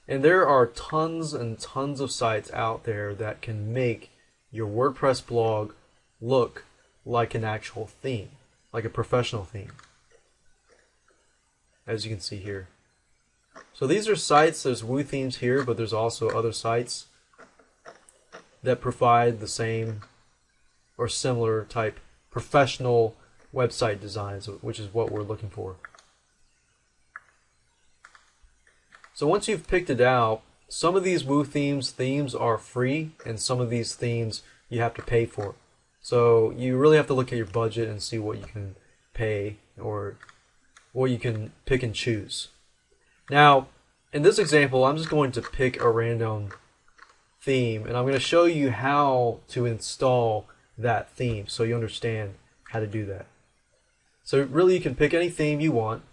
And there are tons and tons of sites out there that can make your WordPress blog look like an actual theme, like a professional theme, as you can see here. So these are sites, there's Woo Themes here, but there's also other sites that provide the same or similar type professional website designs, which is what we're looking for. So once you've picked it out, some of these Woo themes are free, and some of these themes you have to pay for. So you really have to look at your budget and see what you can pay or what you can pick and choose. Now, in this example, I'm just going to pick a random theme, and I'm going to show you how to install that theme so you understand how to do that. So really you can pick any theme you want.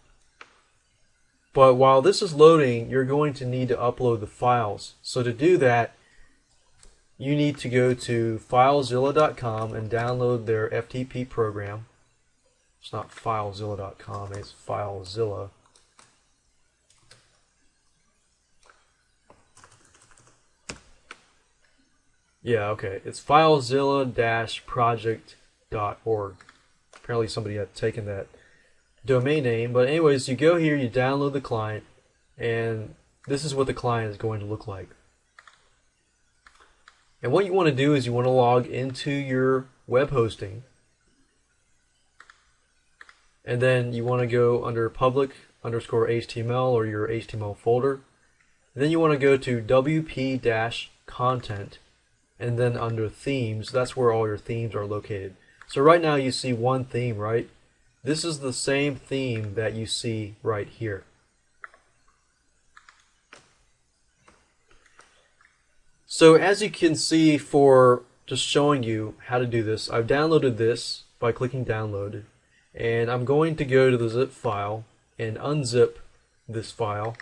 But while this is loading, you're going to need to upload the files. So to do that, you need to go to FileZilla.com and download their FTP program. It's not FileZilla.com, it's FileZilla. Yeah, okay. It's FileZilla-project.org. Apparently somebody had taken that domain name. But anyways, you go here, you download the client, and this is what the client is going to look like. And what you want to do is you want to log into your web hosting, and then you want to go under public_HTML or your HTML folder. And then you want to go to WP-content, and then under themes, that's where all your themes are located. So right now you see one theme, right? This is the same theme that you see right here. So as you can see, for just showing you how to do this, I've downloaded this by clicking download, and I'm going to go to the zip file and unzip this file.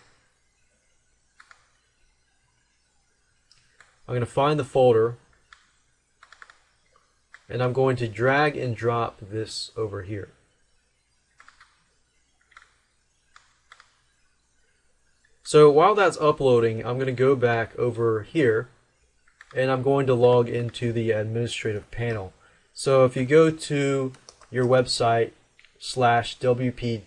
I'm going to find the folder, and I'm going to drag and drop this over here. So while that's uploading, I'm going to go back over here, and I'm going to log into the administrative panel. So if you go to your website /wp-admin,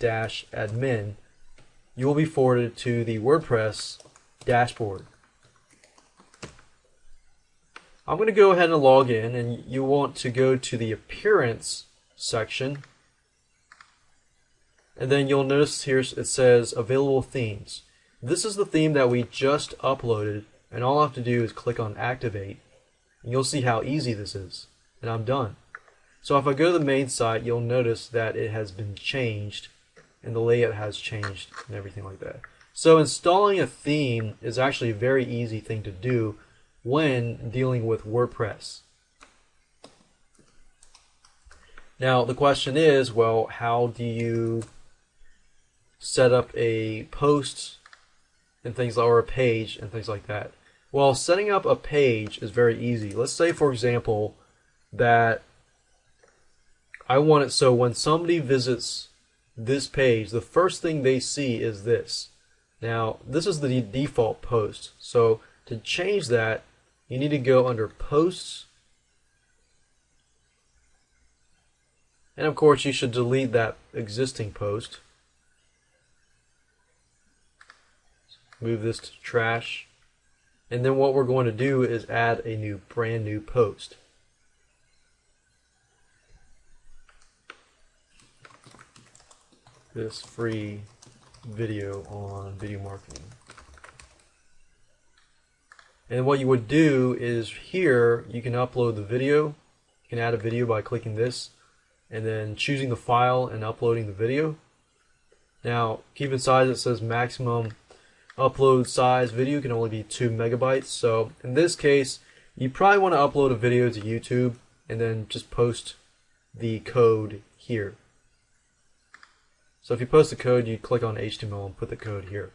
you will be forwarded to the WordPress dashboard. I'm going to go ahead and log in, and you want to go to the appearance section, and then you'll notice here it says available themes. This is the theme that we just uploaded, and all I have to do is click on activate, and you'll see how easy this is, and I'm done. So if I go to the main site, you'll notice that it has been changed, and the layout has changed and everything like that. So installing a theme is actually a very easy thing to do when dealing with WordPress. Now the question is, well, how do you set up a post and things like, or a page and things like that? Well, setting up a page is very easy. Let's say, for example, that I want it so when somebody visits this page, the first thing they see is this. Now, this is the default post. So to change that, you need to go under Posts, and of course you should delete that existing post. Move this to trash, and then what we're going to do is add a brand new post. This free video on video marketing. And what you would do is here you can upload the video. You can add a video by clicking this and then choosing the file and uploading the video. Now keep in size, it says maximum upload size video can only be 2 megabytes. So in this case you probably want to upload a video to YouTube and then just post the code here. So if you post the code, you click on HTML and put the code here.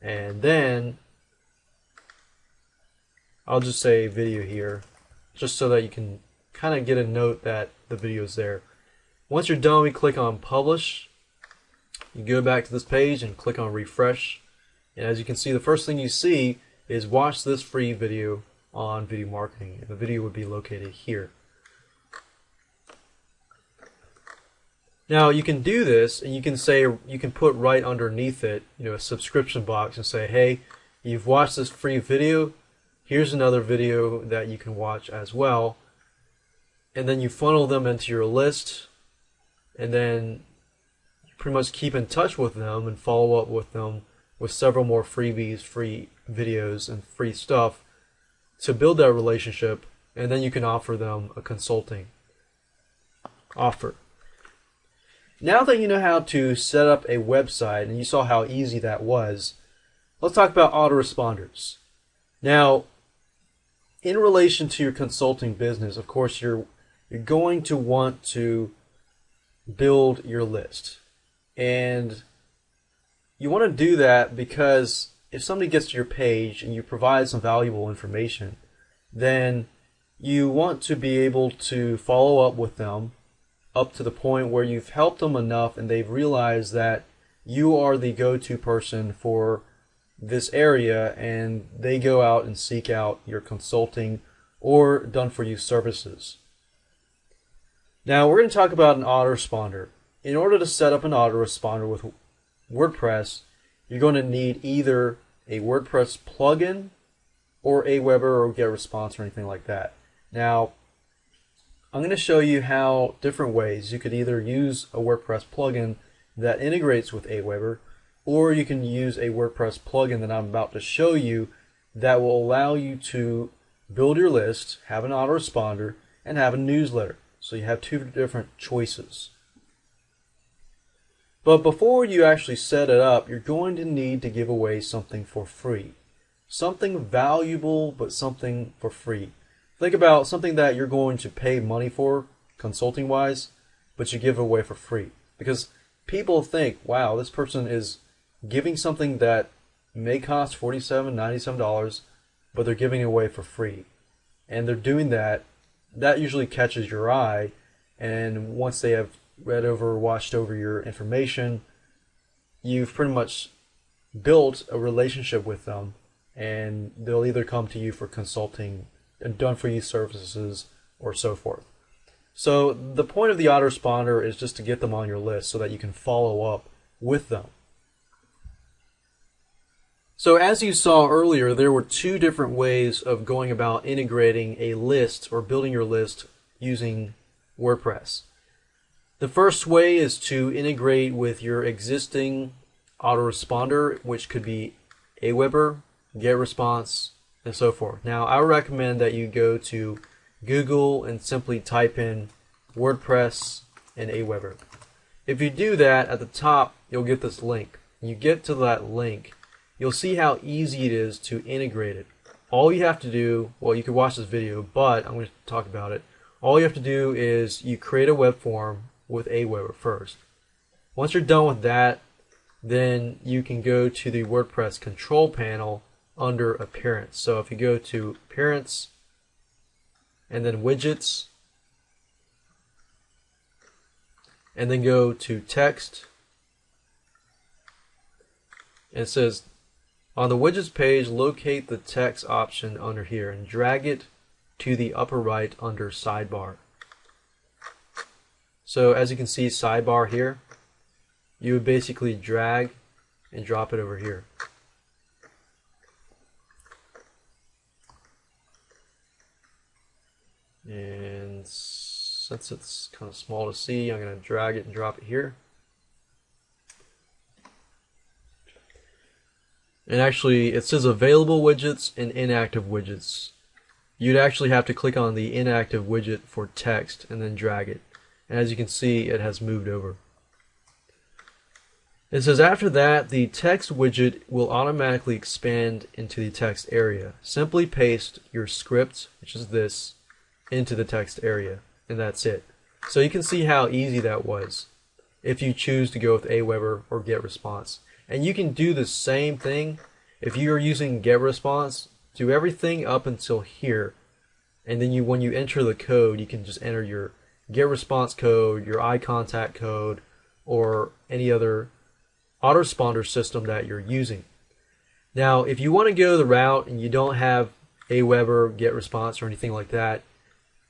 And then I'll just say video here, just so that you can kind of get a note that the video is there. Once you're done, we click on publish. You go back to this page and click on refresh. And as you can see, the first thing you see is watch this free video on video marketing. And the video would be located here. Now you can do this, and you can say, you can put right underneath it, a subscription box and say, hey, you've watched this free video. Here's another video that you can watch as well. And then you funnel them into your list, and then you pretty much keep in touch with them and follow up with them with several more freebies, free videos, and free stuff to build that relationship, and then you can offer them a consulting offer. Now that you know how to set up a website and you saw how easy that was, let's talk about autoresponders. Now, in relation to your consulting business, of course, you're going to want to build your list. And you want to do that because if somebody gets to your page and you provide some valuable information, then you want to be able to follow up with them up to the point where you've helped them enough and they've realized that you are the go-to person for this area, and they go out and seek out your consulting or done-for-you services. Now we're going to talk about an autoresponder. In order to set up an autoresponder with WordPress, you're going to need either a WordPress plugin or Aweber or GetResponse or anything like that. Now, I'm going to show you how different ways you could either use a WordPress plugin that integrates with Aweber, or you can use a WordPress plugin that I'm about to show you that will allow you to build your list, have an autoresponder, and have a newsletter. So you have two different choices. But before you actually set it up, you're going to need to give away something for free. Something valuable, but something for free. Think about something that you're going to pay money for, consulting wise, but you give it away for free. Because people think, wow, this person is giving something that may cost $47, $97, but they're giving it away for free. And they're doing that. That usually catches your eye, and once they have read over, watched over your information, you've pretty much built a relationship with them, and they'll either come to you for consulting and done-for-you services or so forth. So the point of the autoresponder is just to get them on your list so that you can follow up with them. So as you saw earlier, there were two different ways of going about integrating a list or building your list using WordPress. The first way is to integrate with your existing autoresponder, which could be Aweber, GetResponse, and so forth. Now, I recommend that you go to Google and simply type in WordPress and Aweber. If you do that, at the top, you'll get this link. When you get to that link, you'll see how easy it is to integrate it. All you have to do, well, you can watch this video, but I'm going to talk about it. All you have to do is you create a web form with Aweber first. Once you're done with that, then you can go to the WordPress control panel under Appearance. So if you go to Appearance and then Widgets, and then go to Text, and it says on the Widgets page, locate the text option under here and drag it to the upper right under Sidebar. So as you can see, Sidebar here, you would basically drag and drop it over here. And since it's kind of small to see, I'm going to drag it and drop it here. And actually, it says available widgets and inactive widgets. You'd actually have to click on the inactive widget for text and then drag it. And as you can see, it has moved over. It says after that, the text widget will automatically expand into the text area. Simply paste your script, which is this, into the text area, and that's it. So you can see how easy that was if you choose to go with Aweber or GetResponse. And you can do the same thing if you are using GetResponse. Do everything up until here, and then when you enter the code, you can just enter your GetResponse code, your iContact code, or any other autoresponder system that you're using. Now, if you want to go the route and you don't have Aweber, GetResponse, or anything like that,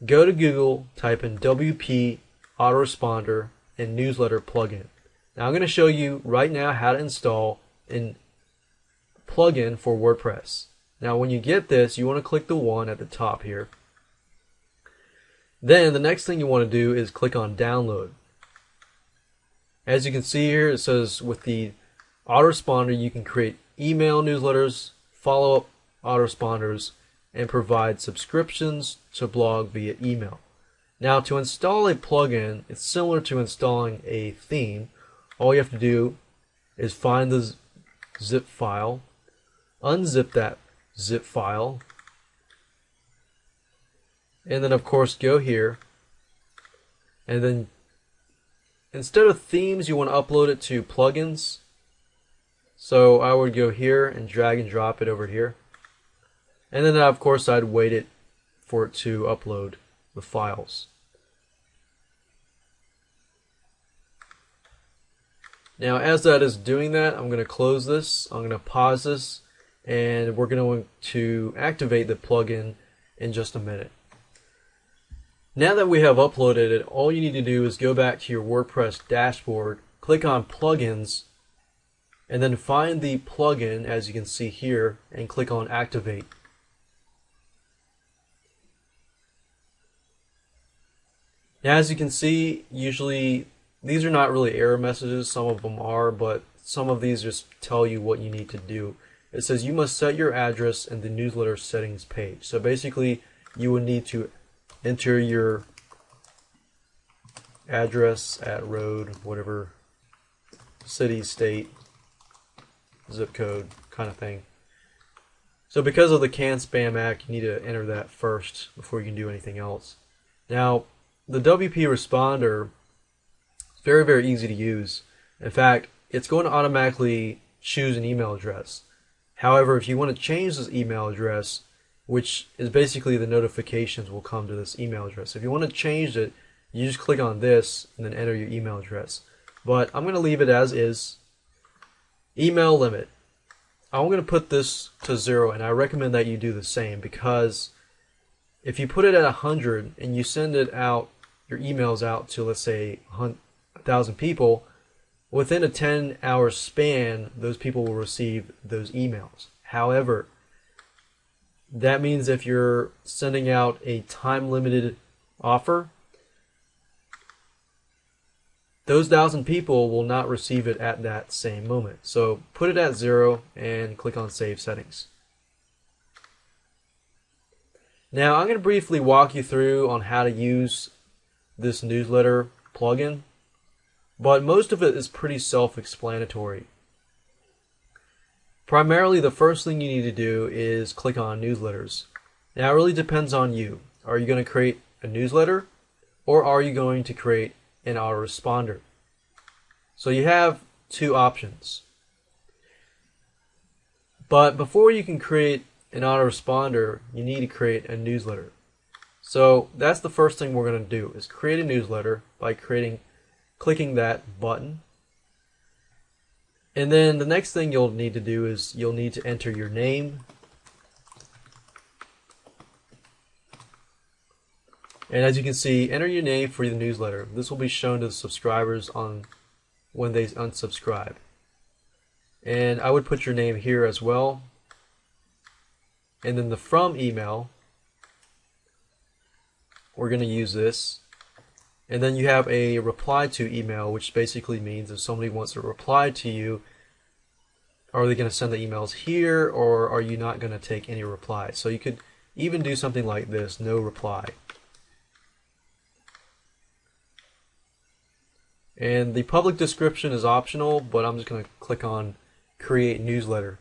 go to Google, type in WP Autoresponder and Newsletter plugin. Now I'm going to show you right now how to install a plugin for WordPress. Now when you get this, you want to click the one at the top here. Then the next thing you want to do is click on download. As you can see here, it says with the autoresponder you can create email newsletters, follow-up autoresponders, and provide subscriptions to blog via email. Now to install a plugin, it's similar to installing a theme. All you have to do is find the zip file, unzip that zip file, and then of course go here, and then instead of themes you want to upload it to plugins. So I would go here and drag and drop it over here, and then of course I'd wait it for it to upload the files. Now as that is doing that, I'm going to close this, I'm going to pause this, and we're going to activate the plugin in just a minute. Now that we have uploaded it, all you need to do is go back to your WordPress dashboard, click on Plugins, and then find the plugin, as you can see here, and click on Activate. Now, as you can see, usually these are not really error messages. Some of them are, but some of these just tell you what you need to do. It says you must set your address in the newsletter settings page. So basically, you would need to enter your address at road, whatever, city, state, zip code kind of thing. So because of the Can Spam Act, you need to enter that first before you can do anything else. Now, the WP Responder is very, very easy to use. In fact, it's going to automatically choose an email address. However, if you want to change this email address, which is basically the notifications will come to this email address. If you want to change it, you just click on this and then enter your email address. But I'm going to leave it as is. Email limit. I'm going to put this to 0, and I recommend that you do the same, because if you put it at 100 and you send it out, your emails out to, let's say, 1,000 people, within a 10-hour span, those people will receive those emails. However, that means if you're sending out a time-limited offer, those 1,000 people will not receive it at that same moment. So put it at 0 and click on Save Settings. Now I'm going to briefly walk you through on how to use this newsletter plugin, but most of it is pretty self-explanatory. Primarily, the first thing you need to do is click on Newsletters. Now, it really depends on you. Are you going to create a newsletter, or are you going to create an autoresponder? So you have two options. But before you can create an autoresponder, you need to create a newsletter. So that's the first thing we're going to do, is create a newsletter by clicking that button. And then the next thing you'll need to do is you'll need to enter your name. And as you can see, enter your name for the newsletter. This will be shown to the subscribers when they unsubscribe. And I would put your name here as well. And then the from email, we're going to use this. And then you have a reply to email, which basically means if somebody wants to reply to you, are they going to send the emails here, or are you not going to take any replies? So you could even do something like this, no reply. And the public description is optional, but I'm just going to click on Create Newsletter.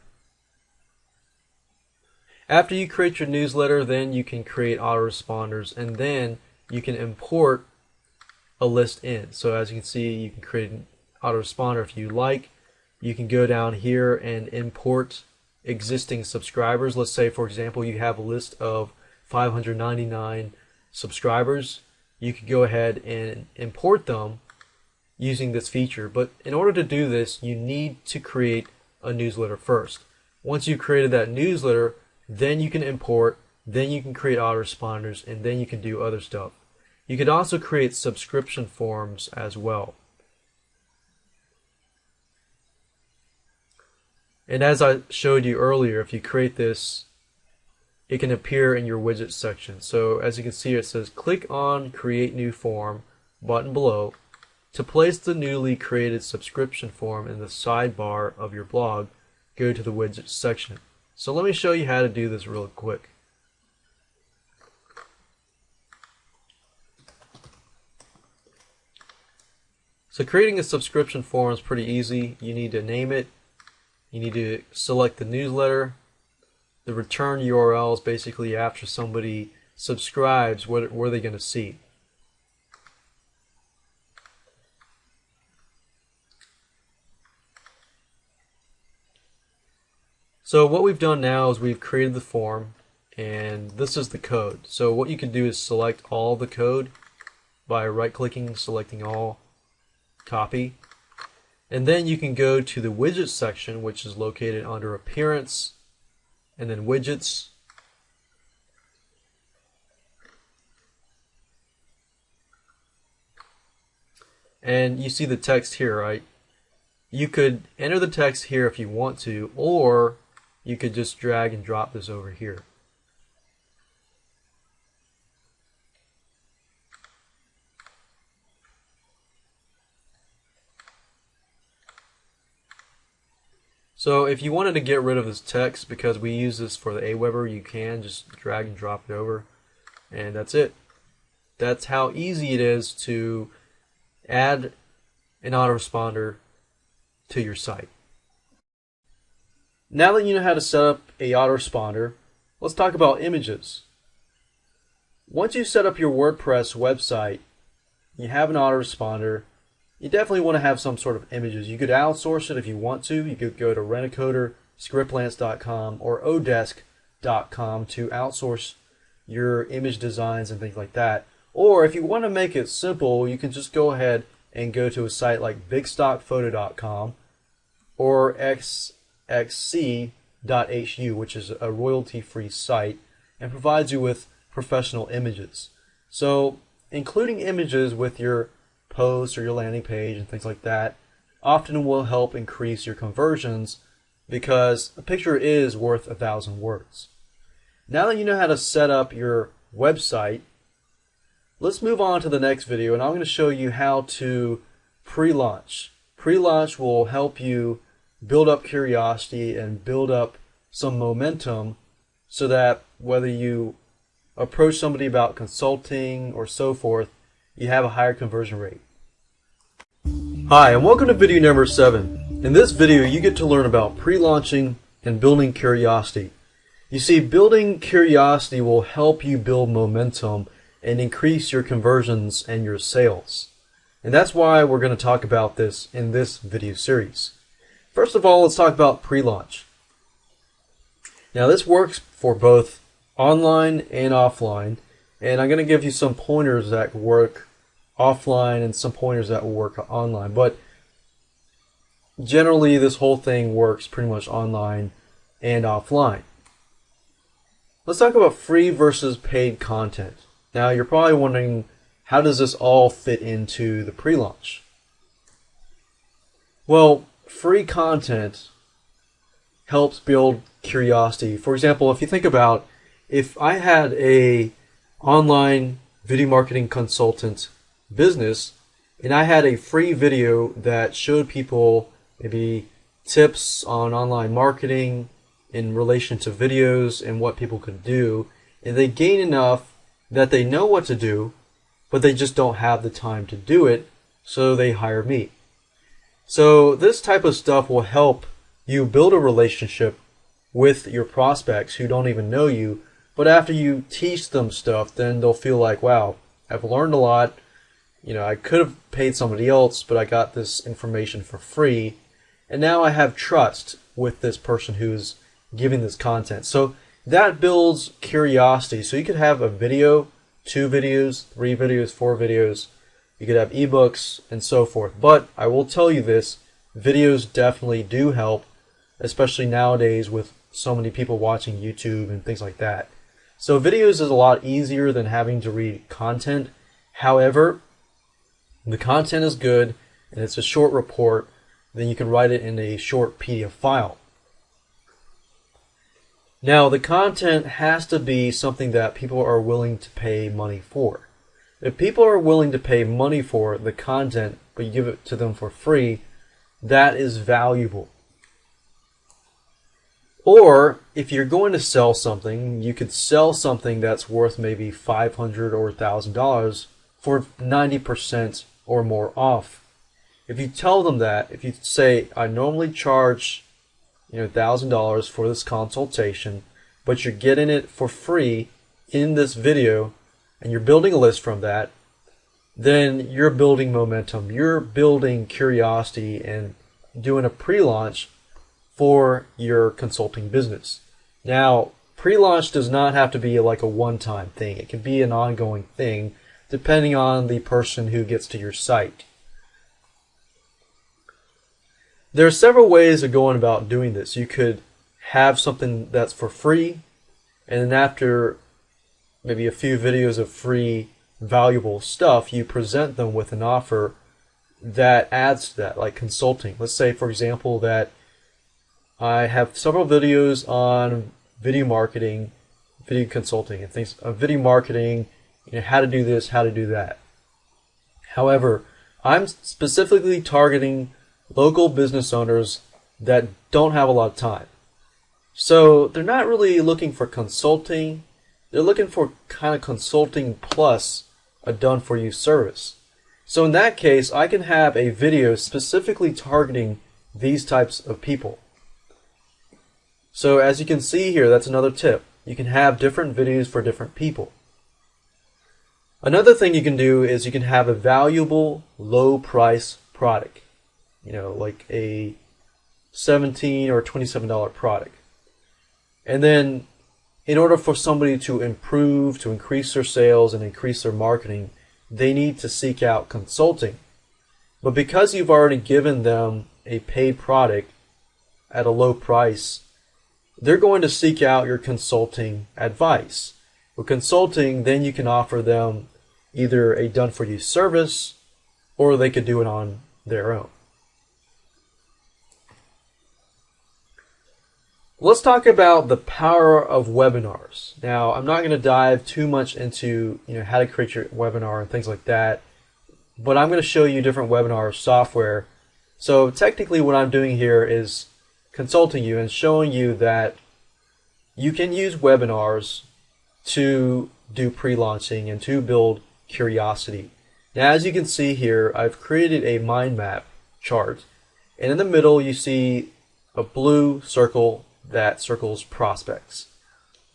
After you create your newsletter, then you can create autoresponders, and then you can import a list in. So as you can see, you can create an autoresponder if you like. You can go down here and import existing subscribers. Let's say, for example, you have a list of 599 subscribers. You could go ahead and import them using this feature. But in order to do this, you need to create a newsletter first. Once you've created that newsletter, then you can import, then you can create autoresponders, and then you can do other stuff. You could also create subscription forms as well. And as I showed you earlier, if you create this, it can appear in your widget section. So as you can see, it says click on Create New Form button below to place the newly created subscription form in the sidebar of your blog. Go to the widget section. So let me show you how to do this real quick. So creating a subscription form is pretty easy. You need to name it. You need to select the newsletter. The return URL is basically after somebody subscribes, what are they going to see? So what we've done now is we've created the form, and this is the code. So what you can do is select all the code by right-clicking, selecting all, copy. And then you can go to the widget section, which is located under Appearance, and then Widgets. and you see the text here, right? You could enter the text here if you want to, or you could just drag and drop this over here. So if you wanted to get rid of this text, because we use this for the Aweber, you can just drag and drop it over, and that's it. That's how easy it is to add an autoresponder to your site. Now that you know how to set up a autoresponder, let's talk about images. Once you set up your WordPress website, you have an autoresponder, you definitely want to have some sort of images. You could outsource it if you want to. You could go to Rent-A-Coder, Scriptlance.com, or Odesk.com to outsource your image designs and things like that. Or if you want to make it simple, you can just go ahead and go to a site like BigStockPhoto.com or XXC.hu, which is a royalty-free site and provides you with professional images. So including images with your post or your landing page and things like that often will help increase your conversions, because a picture is worth 1,000 words. Now that you know how to set up your website, let's move on to the next video, and I'm going to show you how to pre-launch. Pre-launch will help you build up curiosity and build up some momentum so that whether you approach somebody about consulting or so forth, you have a higher conversion rate. Hi, and welcome to video number 7. In this video, you get to learn about pre-launching and building curiosity. You see, building curiosity will help you build momentum and increase your conversions and your sales. And that's why we're going to talk about this in this video series. First of all, let's talk about pre-launch. Now, this works for both online and offline, and I'm going to give you some pointers that work offline and some pointers that will work online, but generally this whole thing works pretty much online and offline. Let's talk about free versus paid content. Now you're probably wondering, how does this all fit into the pre-launch? Well, free content helps build curiosity. For example, if you think about, if I had a online video marketing consultant business and I had a free video that showed people maybe tips on online marketing in relation to videos and what people could do, and they gain enough that they know what to do, but they just don't have the time to do it, so they hire me. So this type of stuff will help you build a relationship with your prospects who don't even know you, but after you teach them stuff, then they'll feel like, wow, I've learned a lot. You know, I could have paid somebody else, but I got this information for free, and now I have trust with this person who's giving this content. So that builds curiosity. So you could have a video, 2 videos, 3 videos, 4 videos. You could have ebooks and so forth. But I will tell you this, videos definitely do help, especially nowadays with so many people watching YouTube and things like that. So videos is a lot easier than having to read content. However, the content is good and it's a short report, then you can write it in a short PDF file. Now, the content has to be something that people are willing to pay money for. If people are willing to pay money for the content, but you give it to them for free, that is valuable. Or if you're going to sell something, you could sell something that's worth maybe $500 or $1,000 for 90% or more off. If you tell them that, if you say, I normally charge $1,000 for this consultation, but you're getting it for free in this video, and you're building a list from that, then you're building momentum. You're building curiosity and doing a pre-launch for your consulting business. Now, pre-launch does not have to be like a one-time thing. It can be an ongoing thing depending on the person who gets to your site. There are several ways of going about doing this. You could have something that's for free, and then after maybe a few videos of free, valuable stuff, you present them with an offer that adds to that, like consulting. Let's say, for example, that I have several videos on video marketing, video consulting, and things of video marketing, how to do this, how to do that. However, I'm specifically targeting local business owners that don't have a lot of time. So they're not really looking for consulting. They're looking for kind of consulting plus a done-for-you service. So in that case, I can have a video specifically targeting these types of people. So as you can see here, that's another tip. You can have different videos for different people. Another thing you can do is you can have a valuable low price product, like a $17 or $27 product. And then in order for somebody to improve, to increase their sales and increase their marketing, they need to seek out consulting. But because you've already given them a paid product at a low price, they're going to seek out your consulting advice. With consulting, then you can offer them either a done-for-you service, or they could do it on their own. Let's talk about the power of webinars. Now, I'm not going to dive too much into how to create your webinar and things like that, but I'm going to show you different webinar software. So technically what I'm doing here is consulting you and showing you that you can use webinars to do pre-launching and to build curiosity. Now, as you can see here, I've created a mind map chart, and in the middle you see a blue circle that circles prospects.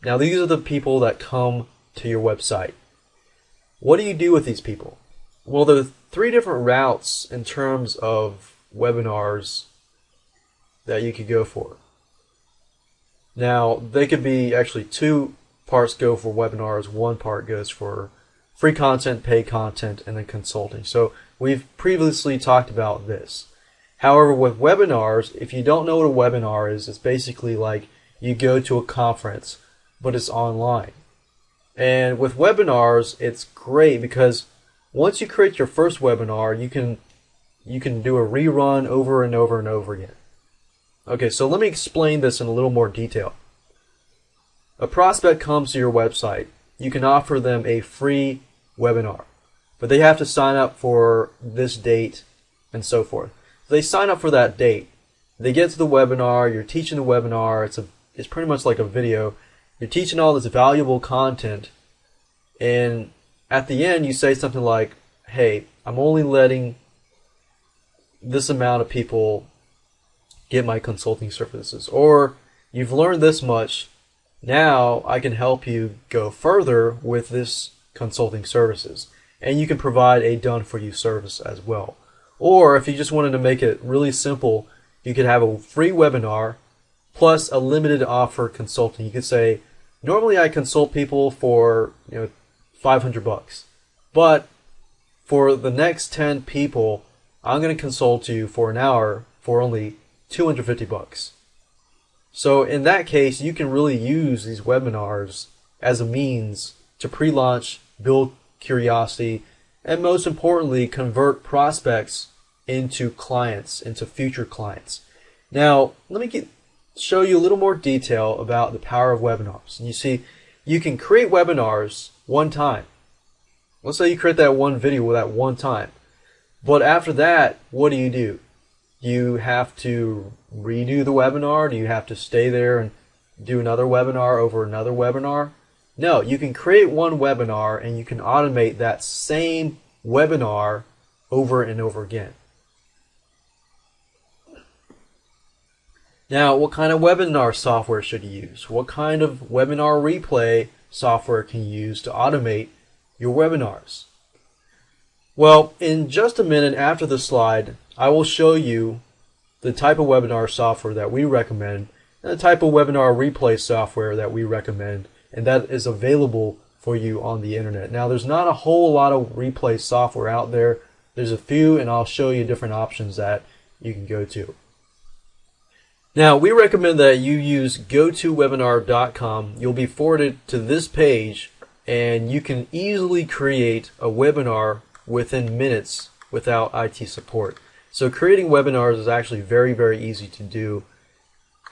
Now, these are the people that come to your website. What do you do with these people? Well, there are 3 different routes in terms of webinars that you could go for. Now, they could be actually 2 parts go for webinars, 1 part goes for free content, paid content, and then consulting. So we've previously talked about this. However, with webinars, if you don't know what a webinar is, it's basically like you go to a conference, but it's online. And with webinars, it's great because once you create your first webinar, you can do a rerun over and over and over again. Okay, so let me explain this in a little more detail. A prospect comes to your website. You can offer them a free webinar, but they have to sign up for this date and so forth. They sign up for that date. They get to the webinar. You're teaching the webinar. It's pretty much like a video. You're teaching all this valuable content, and at the end you say something like, "Hey, I'm only letting this amount of people get my consulting services," or "You've learned this much. Now I can help you go further with this consulting services," and you can provide a done-for-you service as well. Or if you just wanted to make it really simple, you could have a free webinar plus a limited offer consulting. You could say, normally I consult people for $500, but for the next 10 people, I'm going to consult you for an hour for only $250. So in that case, you can really use these webinars as a means to pre-launch, build curiosity, and most importantly, convert prospects into clients, into future clients. Now, let me show you a little more detail about the power of webinars. And you see, you can create webinars one time. Let's say you create that one video that one time. But after that, what do? You have to redo the webinar? Do you have to stay there and do another webinar over another webinar? No, you can create one webinar and you can automate that same webinar over and over again. Now, what kind of webinar software should you use? What kind of webinar replay software can you use to automate your webinars? Well, in just a minute after the slide, I will show you the type of webinar software that we recommend and the type of webinar replay software that we recommend, and that is available for you on the internet. Now, there's not a whole lot of replay software out there. There's a few, and I'll show you different options that you can go to. Now, we recommend that you use gotowebinar.com. You'll be forwarded to this page, and you can easily create a webinar within minutes without IT support. So creating webinars is actually very, very easy to do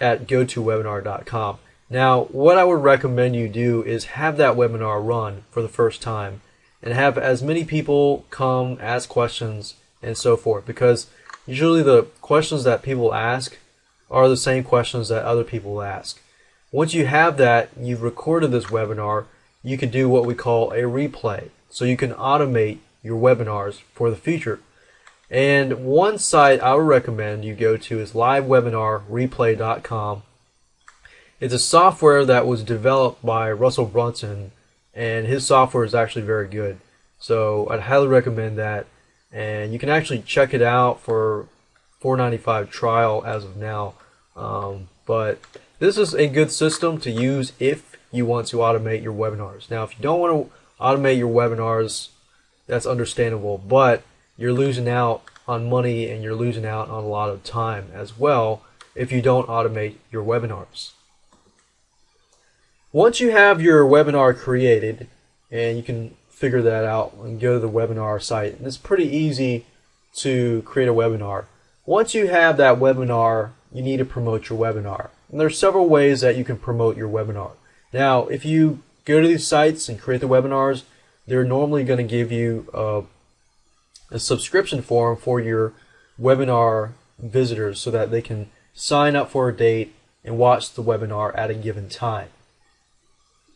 at gotowebinar.com. Now, what I would recommend you do is have that webinar run for the first time and have as many people come, ask questions, and so forth, because usually the questions that people ask are the same questions that other people ask. Once you have that, you've recorded this webinar, you can do what we call a replay. So you can automate your webinars for the future. And one site I would recommend you go to is livewebinarreplay.com. It's a software that was developed by Russell Brunson, and his software is actually very good. So I'd highly recommend that. And you can actually check it out for $4.95 trial as of now. But this is a good system to use if you want to automate your webinars. Now, if you don't want to automate your webinars, that's understandable, but you're losing out on money and you're losing out on a lot of time as well if you don't automate your webinars. Once you have your webinar created, and you can figure that out and go to the webinar site, and it's pretty easy to create a webinar. Once you have that webinar, you need to promote your webinar. And there's several ways that you can promote your webinar. Now, if you go to these sites and create the webinars, they're normally going to give you a subscription form for your webinar visitors so that they can sign up for a date and watch the webinar at a given time.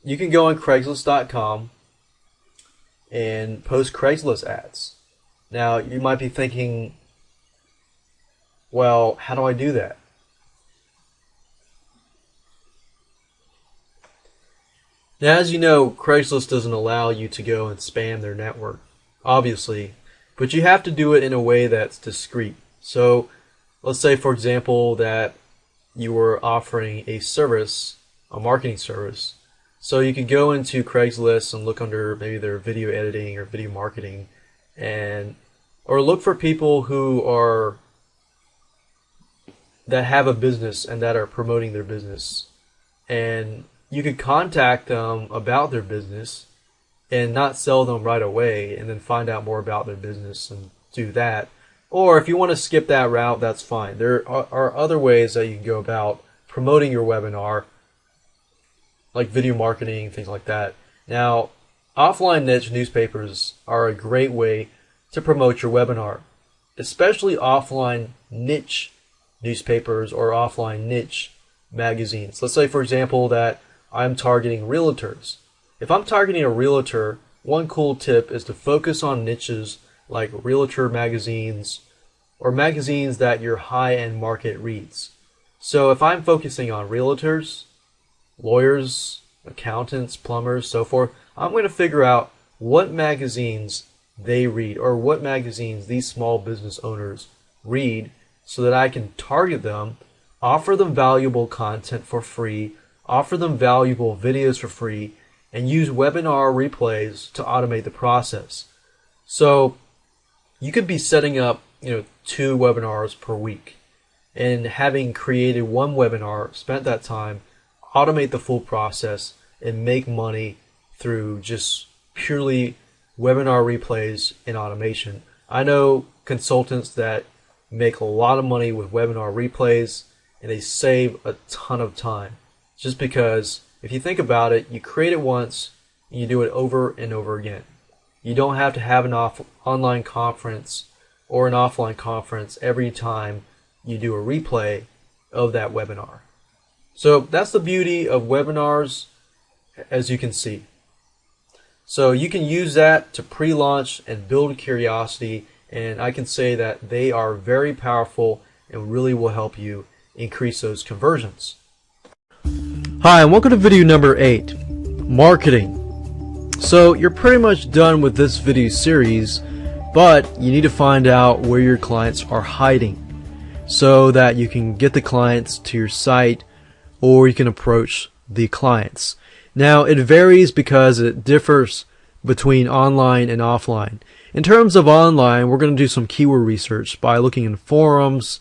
You can go on Craigslist.com and post Craigslist ads. Now, you might be thinking, well, how do I do that? Now, as you know, Craigslist doesn't allow you to go and spam their network, obviously, but you have to do it in a way that's discreet. So let's say, for example, that you were offering a service, a marketing service. So you could go into Craigslist and look under maybe their video editing or video marketing, or look for people that have a business and that are promoting their business. And you could contact them about their business and not sell them right away, and then find out more about their business and do that. Or if you want to skip that route, that's fine. There are other ways that you can go about promoting your webinar, like video marketing, things like that. Now, offline niche newspapers are a great way to promote your webinar, especially offline niche newspapers or offline niche magazines. Let's say, for example, that I'm targeting realtors. If I'm targeting a realtor, one cool tip is to focus on niches like realtor magazines or magazines that your high-end market reads. So if I'm focusing on realtors, lawyers, accountants, plumbers, so forth, I'm going to figure out what magazines they read or what magazines these small business owners read so that I can target them, offer them valuable content for free, offer them valuable videos for free, and use webinar replays to automate the process. So you could be setting up 2 webinars per week, and having created one webinar, spent that time, automate the full process, and make money through just purely webinar replays and automation. I know consultants that make a lot of money with webinar replays, and they save a ton of time. Just because if you think about it, you create it once and you do it over and over again. You don't have to have an online conference or an offline conference every time you do a replay of that webinar. So that's the beauty of webinars, as you can see. So you can use that to pre-launch and build curiosity, and I can say that they are very powerful and really will help you increase those conversions. Hi, and welcome to video number 8, marketing. So you're pretty much done with this video series, but you need to find out where your clients are hiding so that you can get the clients to your site, or you can approach the clients. Now, it varies because it differs between online and offline. In terms of online, we're going to do some keyword research by looking in forums,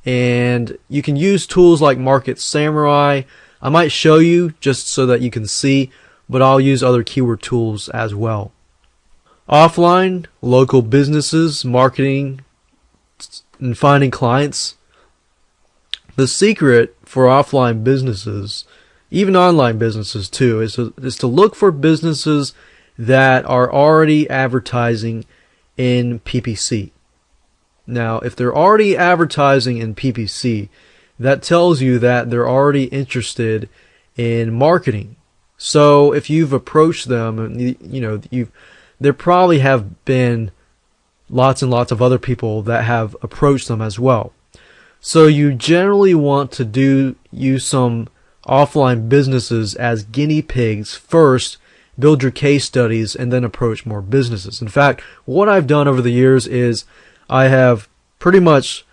and you can use tools like Market Samurai. I might show you just so that you can see, but I'll use other keyword tools as well. Offline, local businesses, marketing, and finding clients. The secret for offline businesses, even online businesses too, is to look for businesses that are already advertising in PPC. Now, if they're already advertising in PPC, that tells you that they're already interested in marketing. So if you've approached them, and there probably have been lots and lots of other people that have approached them as well. So you generally want to use some offline businesses as guinea pigs first, build your case studies, and then approach more businesses. In fact, what I've done over the years is I have pretty much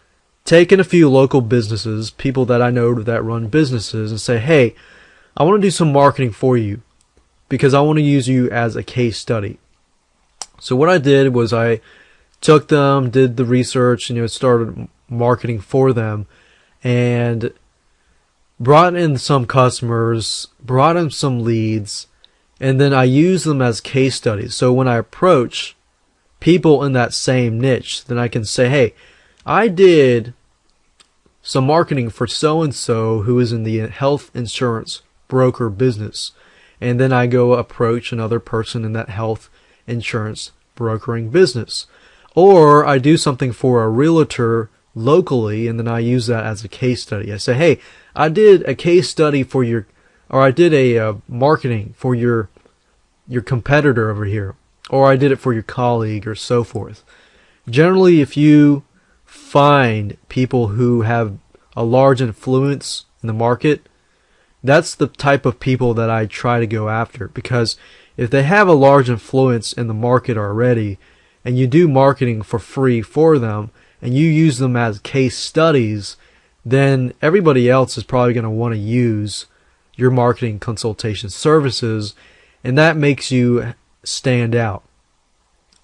taken a few local businesses, people that I know that run businesses, and say, hey, I want to do some marketing for you because I want to use you as a case study. So what I did was I took them, did the research, started marketing for them, and brought in some customers, brought in some leads, and then I use them as case studies. So when I approach people in that same niche, then I can say, hey, I did some marketing for so-and-so who is in the health insurance broker business. And then I go approach another person in that health insurance brokering business. Or I do something for a realtor locally, and then I use that as a case study. I say, hey, I did a case study for I did a marketing for your competitor over here, or I did it for your colleague, or so forth. Generally, if you find people who have a large influence in the market, that's the type of people that I try to go after, because if they have a large influence in the market already, and you do marketing for free for them, and you use them as case studies, then everybody else is probably going to want to use your marketing consultation services, and that makes you stand out.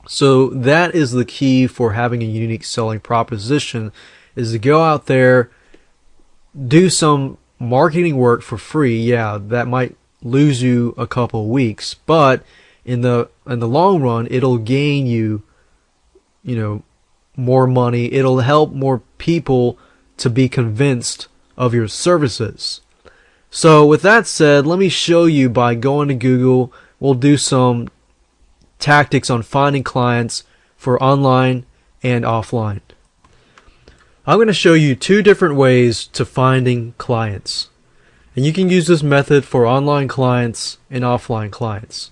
So that is the key for having a unique selling proposition, is to go out there, do some marketing work for free. Yeah, that might lose you a couple weeks, but in the long run, it'll gain you, more money. It'll help more people to be convinced of your services. So with that said, let me show you by going to Google. We'll do some tactics on finding clients for online and offline. I'm going to show you two different ways to finding clients. And you can use this method for online clients and offline clients.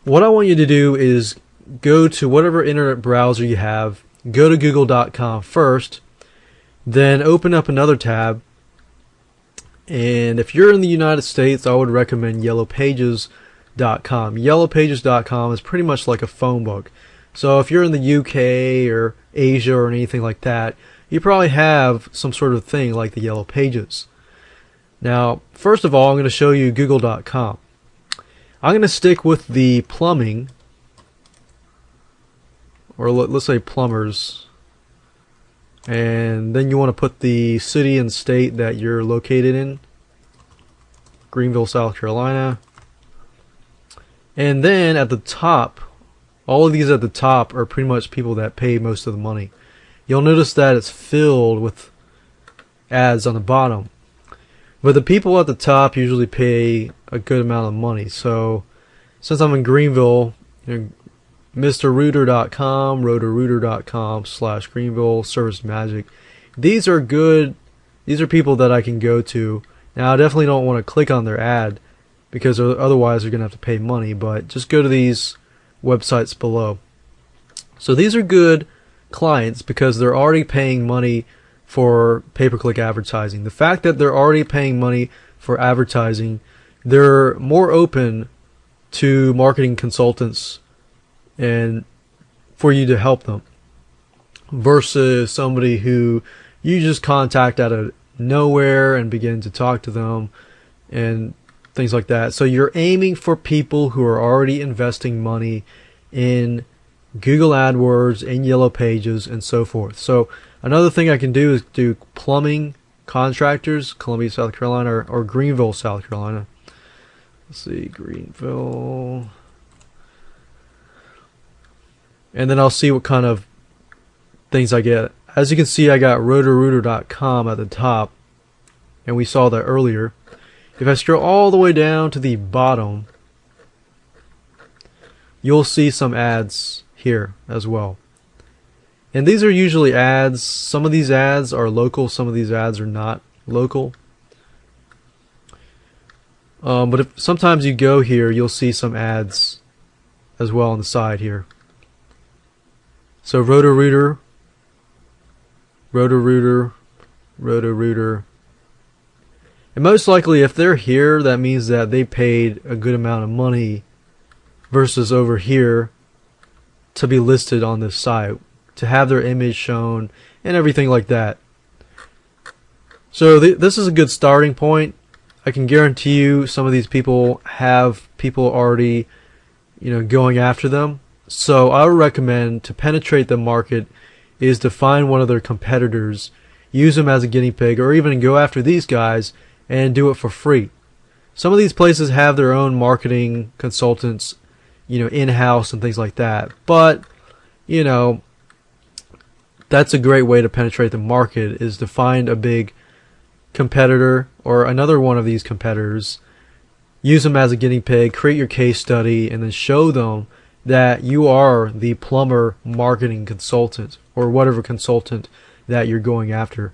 What I want you to do is go to whatever internet browser you have, go to google.com first, then open up another tab. And if you're in the United States, I would recommend yellowpages.com. Yellowpages.com is pretty much like a phone book. So if you're in the UK or Asia or anything like that, you probably have some sort of thing like the Yellow Pages. Now, first of all, I'm going to show you google.com. I'm going to stick with the plumbing, or let's say plumbers, and then you want to put the city and state that you're located in, Greenville, South Carolina. And then at the top, all of these at the top are pretty much people that pay most of the money. You'll notice that it's filled with ads on the bottom. But the people at the top usually pay a good amount of money. So since I'm in Greenville, MrRooter.com, Rotorooter.com/Greenville, Service Magic. These are good. These are people that I can go to. Now I definitely don't want to click on their ad because otherwise they're going to have to pay money. But just go to these websites below. So these are good clients because they're already paying money for pay-per-click advertising. The fact that they're already paying money for advertising, they're more open to marketing consultants and for you to help them versus somebody who you just contact out of nowhere and begin to talk to them and things like that. So you're aiming for people who are already investing money in Google AdWords, in Yellow Pages, and so forth. So another thing I can do is do plumbing contractors, Columbia, South Carolina, or Greenville, South Carolina. Let's see, Greenville. and then I'll see what kind of things I get. As you can see, I got rotorooter.com at the top, and we saw that earlier. If I scroll all the way down to the bottom, you'll see some ads here as well. And these are usually ads. Some of these ads are local, some of these ads are not local. But if sometimes you go here, you'll see some ads as well on the side here. So Rotorooter, Rotorooter, Rotorooter. And most likely if they're here, that means that they paid a good amount of money versus over here to be listed on this site, to have their image shown and everything like that. So this is a good starting point. I can guarantee you some of these people have people already, going after them. So I would recommend, to penetrate the market, is to find one of their competitors, use them as a guinea pig, or even go after these guys and do it for free. Some of these places have their own marketing consultants, in-house and things like that. But, that's a great way to penetrate the market, is to find a big competitor or another one of these competitors, use them as a guinea pig, create your case study, and then show them that you are the plumber marketing consultant or whatever consultant that you're going after.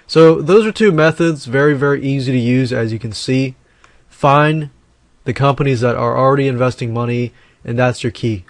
So those are two methods, very, very easy to use, as you can see. Find the companies that are already investing money, and that's your key.